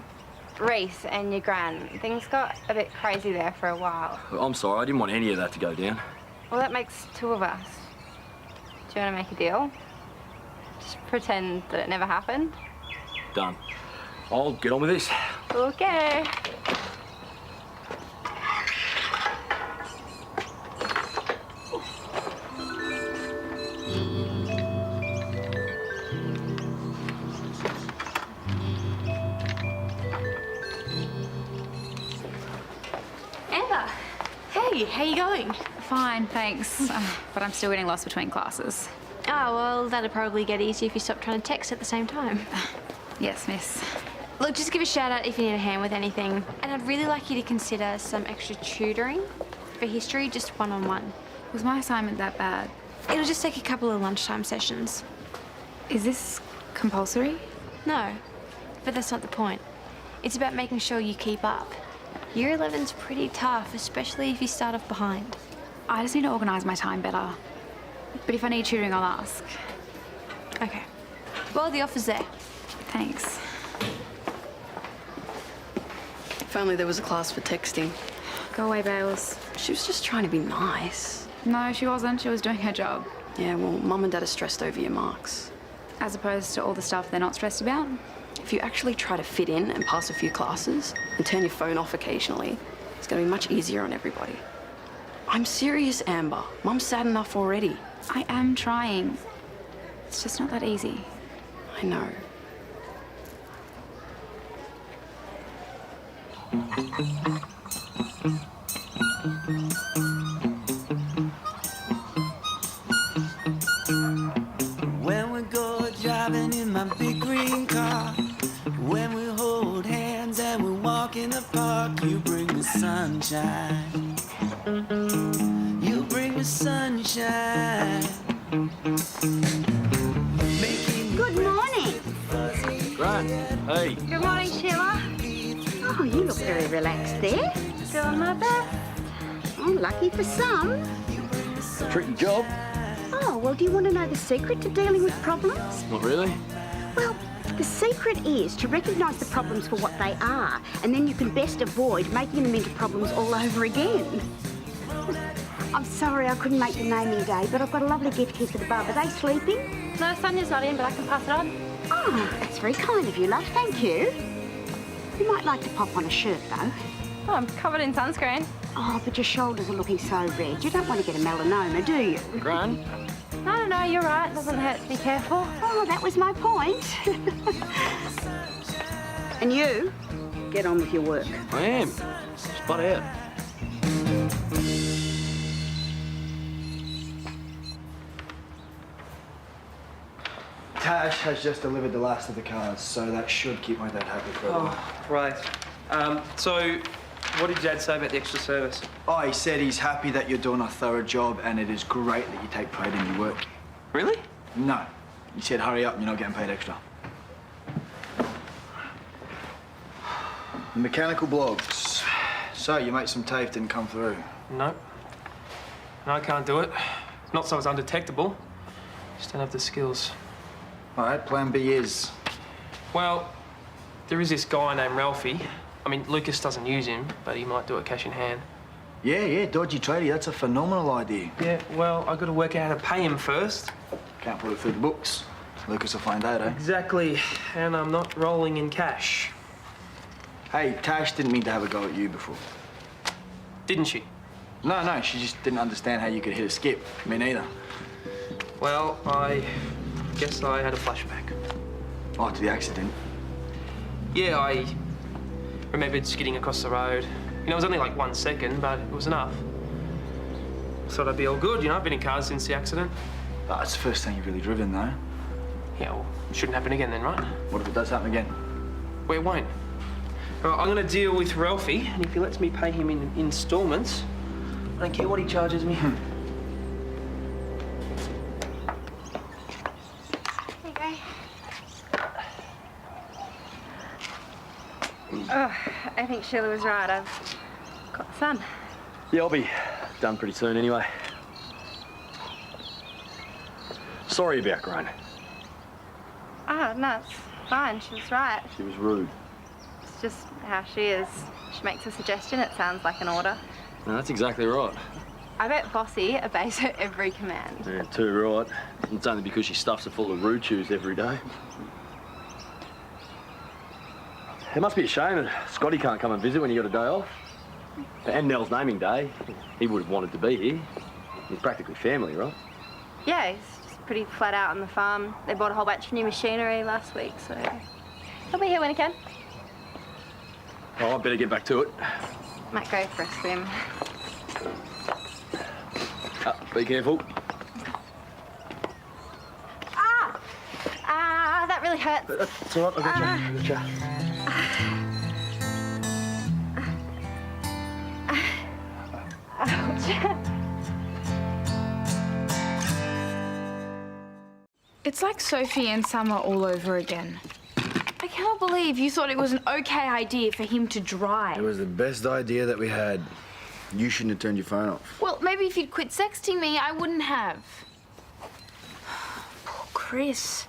Reese and your gran, things got a bit crazy there for a while. I'm sorry, I didn't want any of that to go down. Well, that makes 2 of us. Do you want to make a deal? Just pretend that it never happened? Done. I'll get on with this. Okay. Amber, hey, how you going? Fine, thanks. But I'm still getting lost between classes. Oh, well, that'd probably get easier if you stopped trying to text at the same time. Yes, miss. Look, just give a shout out if you need a hand with anything. And I'd really like you to consider some extra tutoring for history, just one-on-one. Was my assignment that bad? It'll just take a couple of lunchtime sessions. Is this compulsory? No, but that's not the point. It's about making sure you keep up. Year 11's pretty tough, especially if you start off behind. I just need to organise my time better. But if I need tutoring, I'll ask. Okay. Well, the offer's there. Thanks. only there was a class for texting. Go away, Bales. She was just trying to be nice. No, she wasn't. She was doing her job. Yeah, well, Mum and Dad are stressed over your marks. As opposed to all the stuff they're not stressed about. If you actually try to fit in and pass a few classes and turn your phone off occasionally, it's going to be much easier on everybody. I'm serious, Amber. Mum's sad enough already. I am trying. It's just not that easy. I know. When we go driving in my big green car, when we hold hands and we walk in the park, you bring me sunshine. You bring me sunshine. Good morning. Grant, hey. Good morning, Sheila. Oh, you look very relaxed there. Doing my best. Oh, lucky for some. Tricky job. Oh, well, do you want to know the secret to dealing with problems? Not really. Well, the secret is to recognise the problems for what they are, and then you can best avoid making them into problems all over again. I'm sorry I couldn't make the naming day, but I've got a lovely gift here for the bub. Are they sleeping? No, Sonia's not in, but I can pass it on. Oh, that's very kind of you, love. Thank you. You might like to pop on a shirt, though. Oh, I'm covered in sunscreen. Oh, but your shoulders are looking so red. You don't want to get a melanoma, do you? Gran? No, you're right. Doesn't hurt to be careful. Oh, that was my point. And you, get on with your work. I am. Spot out. Tash has just delivered the last of the cars, so that should keep my dad happy for a while. Oh, right. So, what did Dad say about the extra service? Oh, he said he's happy that you're doing a thorough job and it is great that you take pride in your work. Really? No. He said hurry up, you're not getting paid extra. The mechanical blogs. So, your mate some tape didn't come through? No. No, I can't do it. Not so it's undetectable. Just don't have the skills. All right, plan B is? Well, there is this guy named Ralphie. I mean, Lucas doesn't use him, but he might do it cash in hand. Yeah, dodgy tradie. That's a phenomenal idea. Yeah, well, I've got to work out how to pay him first. Can't put it through the books. Lucas will find out, eh? Exactly, and I'm not rolling in cash. Hey, Tash didn't mean to have a go at you before. Didn't she? No, she just didn't understand how you could hit a skip. Me neither. Well, I guess I had a flashback. Oh, to the accident? Yeah, I remembered skidding across the road. You know, it was only like 1 second, but it was enough. Thought I'd be all good, you know, I've been in cars since the accident. Oh, it's the first time you've really driven, though. Yeah, well, it shouldn't happen again then, right? What if it does happen again? Well, it won't. All right, I'm gonna deal with Ralphie, and if he lets me pay him in installments, I don't care what he charges me. Oh, I think Sheila was right. I've got the sun. Yeah, I'll be done pretty soon anyway. Sorry about Gran. Oh, no, it's fine. She was right. She was rude. It's just how she is. She makes a suggestion, it sounds like an order. No, that's exactly right. I bet Bossy obeys her every command. Yeah, too right. It's only because she stuffs her full of rude chews every day. It must be a shame that Scotty can't come and visit when you got a day off. And Nell's naming day. He would have wanted to be here. He's practically family, right? Yeah, he's just pretty flat out on the farm. They bought a whole bunch of new machinery last week, so he'll be here when he can. Oh, I better get back to it. Might go for a swim. Be careful. That really hurts. That's all right, I got you. It's like Sophie and Summer all over again. I cannot believe you thought it was an okay idea for him to drive. It was the best idea that we had. You shouldn't have turned your phone off. Well, maybe if you'd quit sexting me, I wouldn't have. Poor Chris.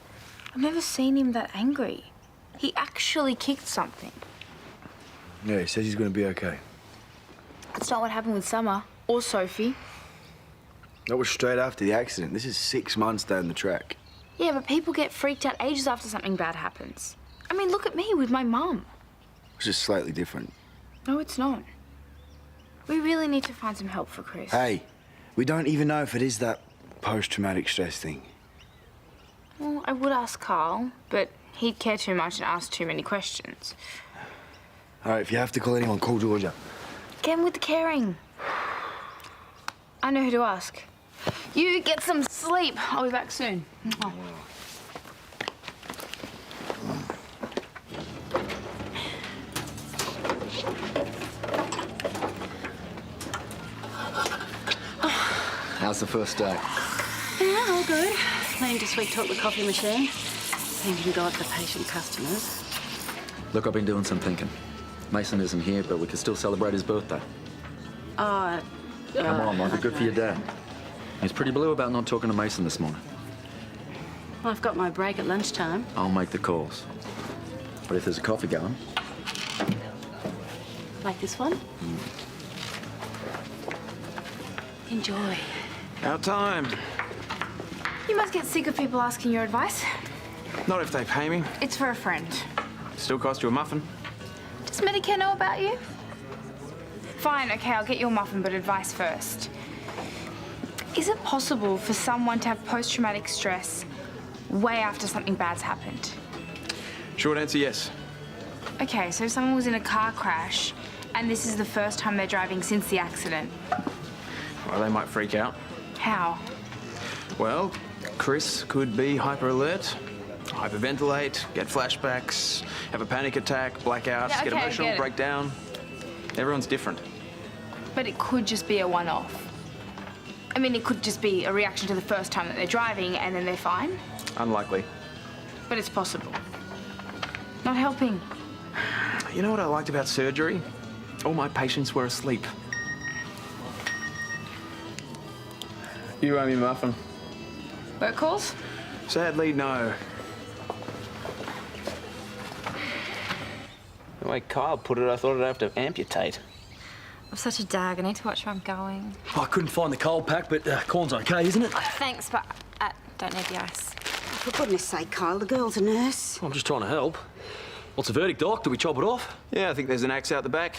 I've never seen him that angry. He actually kicked something. Yeah, he says he's going to be okay. That's not what happened with Summer or Sophie. That was straight after the accident. This is 6 months down the track. Yeah, but people get freaked out ages after something bad happens. I mean, look at me with my mum. It's just slightly different. No, it's not. We really need to find some help for Chris. Hey, we don't even know if it is that post-traumatic stress thing. Well, I would ask Carl, but he'd care too much and ask too many questions. All right, if you have to call anyone, call Georgia. Get him with the caring. I know who to ask. You get some sleep. I'll be back soon. Oh. How's the first day? Yeah, all good. Planning to sweet talk the coffee machine. Thinking to go up to patient customers. Look, I've been doing some thinking. Mason isn't here, but we could still celebrate his birthday. Oh, Come on, might be good for your dad. He's pretty blue about not talking to Mason this morning. Well, I've got my break at lunchtime. I'll make the calls. But if there's a coffee going... Like this one? Enjoy. Our time. You must get sick of people asking your advice. Not if they pay me. It's for a friend. Still cost you a muffin. Does Medicare know about you? Fine, okay, I'll get you a muffin, but advice first. Is it possible for someone to have post-traumatic stress way after something bad's happened? Short answer, yes. Okay, so if someone was in a car crash and this is the first time they're driving since the accident, Well, they might freak out. how? Well, Chris could be hyper alert, hyperventilate, get flashbacks, have a panic attack, blackout, Yeah, get okay, I emotional, get it. break down. Everyone's different. But it could just be a one-off. I mean, it could just be a reaction to the first time that they're driving and then they're fine. Unlikely. But it's possible. Not helping. You know what I liked about surgery? All my patients were asleep. You owe me a muffin. Work calls? Sadly, no. The way Kyle put it, I thought I'd have to amputate. I'm such a dag. I need to watch where I'm going. I couldn't find the cold pack, but corn's okay, isn't it? Thanks, but I don't need the ice. For goodness sake, Kyle, the girl's a nurse. I'm just trying to help. What's the verdict, Doc? Do we chop it off? Yeah, I think there's an axe out the back.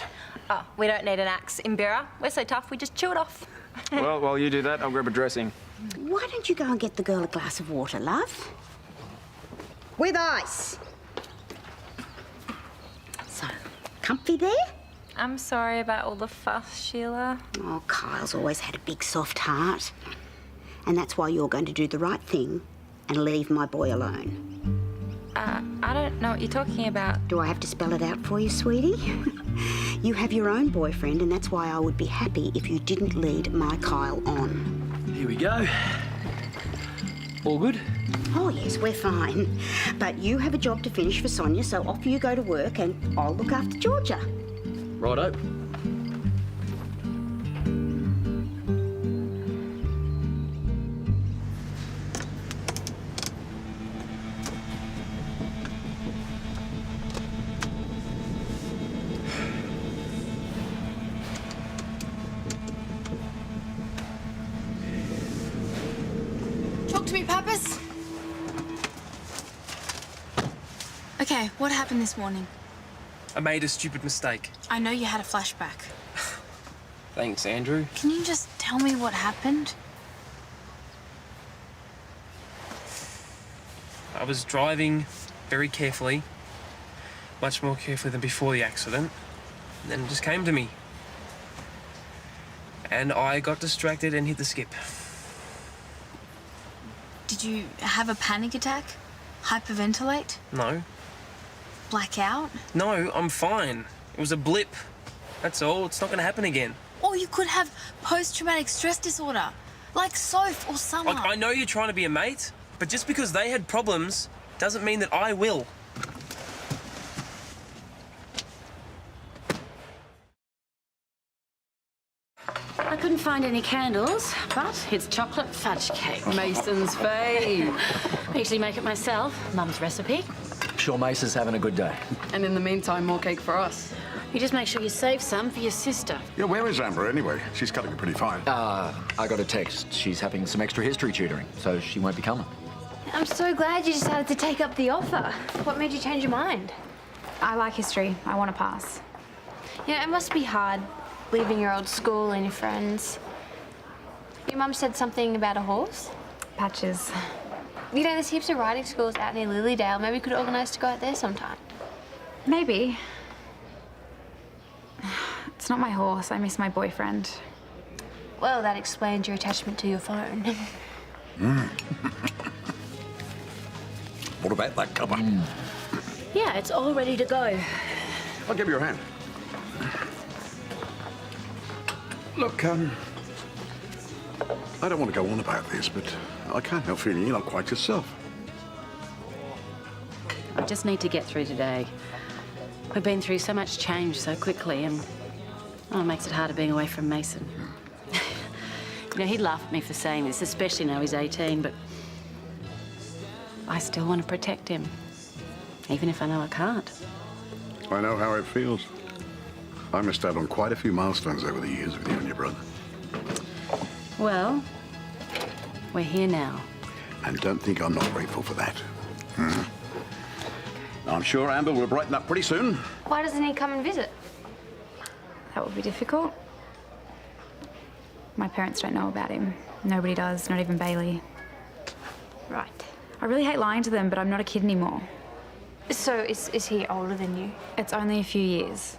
Oh, we don't need an axe in Bera. We're so tough, we just chew it off. Well, while you do that, I'll grab a dressing. Why don't you go and get the girl a glass of water, love? With ice. So, comfy there? I'm sorry about all the fuss, Sheila. Oh, Kyle's always had a big soft heart. And that's why you're going to do the right thing and leave my boy alone. I don't know what you're talking about. Do I have to spell it out for you, sweetie? You have your own boyfriend, and that's why I would be happy if you didn't lead my Kyle on. Here we go. All good? Oh, yes, we're fine. But you have a job to finish for Sonia, so off you go to work, and I'll look after Georgia. Righto. Talk to me, Pappas. Okay, what happened this morning? I made a stupid mistake. I know you had a flashback. Thanks, Andrew. Can you just tell me what happened? I was driving very carefully, much more carefully than before the accident. And then it just came to me. And I got distracted and hit the skip. Did you have a panic attack? Hyperventilate? No. Black out? No, I'm fine. It was a blip. That's all. It's not going to happen again. Or you could have post-traumatic stress disorder, like Soph or Summer. Like, I know you're trying to be a mate, but just because they had problems doesn't mean that I will. I couldn't find any candles, but it's chocolate fudge cake. Mason's fave. I usually make it myself. Mum's recipe. Sure Mason's having a good day. And in the meantime, more cake for us. You just make sure you save some for your sister. Yeah, where is Amber anyway? She's cutting it pretty fine. I got a text. She's having some extra history tutoring, so she won't be coming. I'm so glad you decided to take up the offer. What made you change your mind? I like history. I want to pass. You know, it must be hard leaving your old school and your friends. Your mum said something about a horse? Patches. You know, there's heaps of riding schools out near Lilydale. Maybe we could organise to go out there sometime. Maybe. It's not my horse. I miss my boyfriend. Well, that explains your attachment to your phone. What about that cover? Yeah, it's all ready to go. I'll give you a hand. Look, I don't want to go on about this, but I can't help feeling you're not quite yourself. I just need to get through today. We've been through so much change so quickly, and it makes it harder being away from Mason. You know, he'd laugh at me for saying this, especially now he's 18, but I still want to protect him, even if I know I can't. I know how it feels. I missed out on quite a few milestones over the years with you and your brother. Well, we're here now. And don't think I'm not grateful for that. I'm sure Amber will brighten up pretty soon. Why doesn't he come and visit? That would be difficult. My parents don't know about him. Nobody does, not even Bailey. Right. I really hate lying to them, but I'm not a kid anymore. So is he older than you? It's only a few years.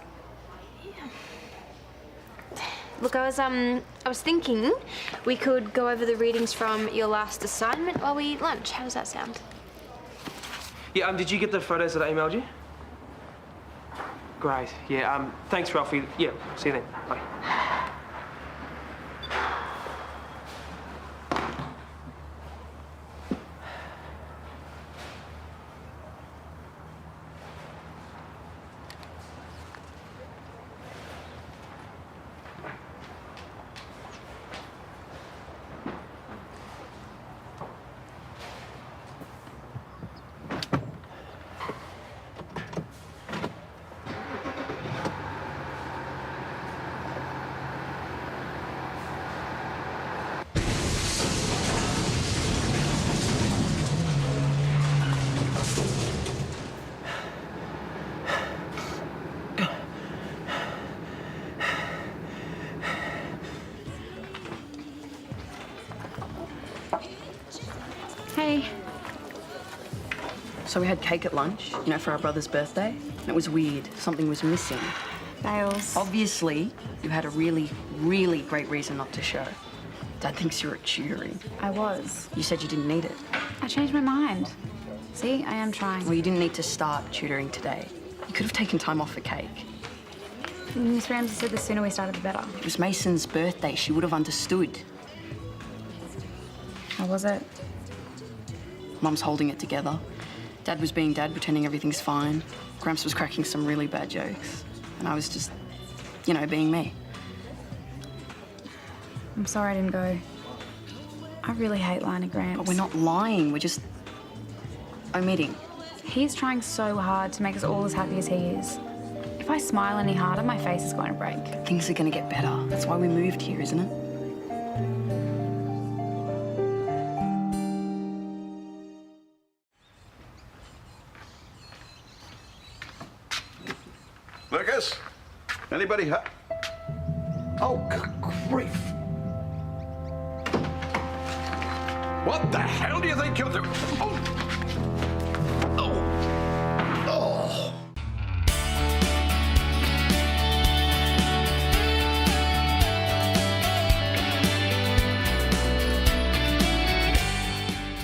Look, I was thinking we could go over the readings from your last assignment while we eat lunch. How does that sound? Yeah, did you get the photos that I emailed you? Great. Yeah, thanks, Ralphie. Yeah, see you then. Bye. Hey. So we had cake at lunch, you know, for our brother's birthday. And it was weird. Something was missing. Bales. Obviously, you had a really, really great reason not to show. Dad thinks you're at tutoring. I was. You said you didn't need it. I changed my mind. See, I am trying. Well, you didn't need to start tutoring today. You could have taken time off for cake. Miss Ramsey said the sooner we started, the better. It was Mason's birthday. She would have understood. How was it? Mum's holding it together. Dad was being Dad, pretending everything's fine. Gramps was cracking some really bad jokes. And I was just, you know, being me. I'm sorry I didn't go. I really hate lying to Gramps. But we're not lying. We're just omitting. He's trying so hard to make us all as happy as he is. If I smile any harder, my face is going to break. Things are going to get better. That's why we moved here, isn't it? Lucas? Anybody Oh, good grief. What the hell do you think you're doing? Oh.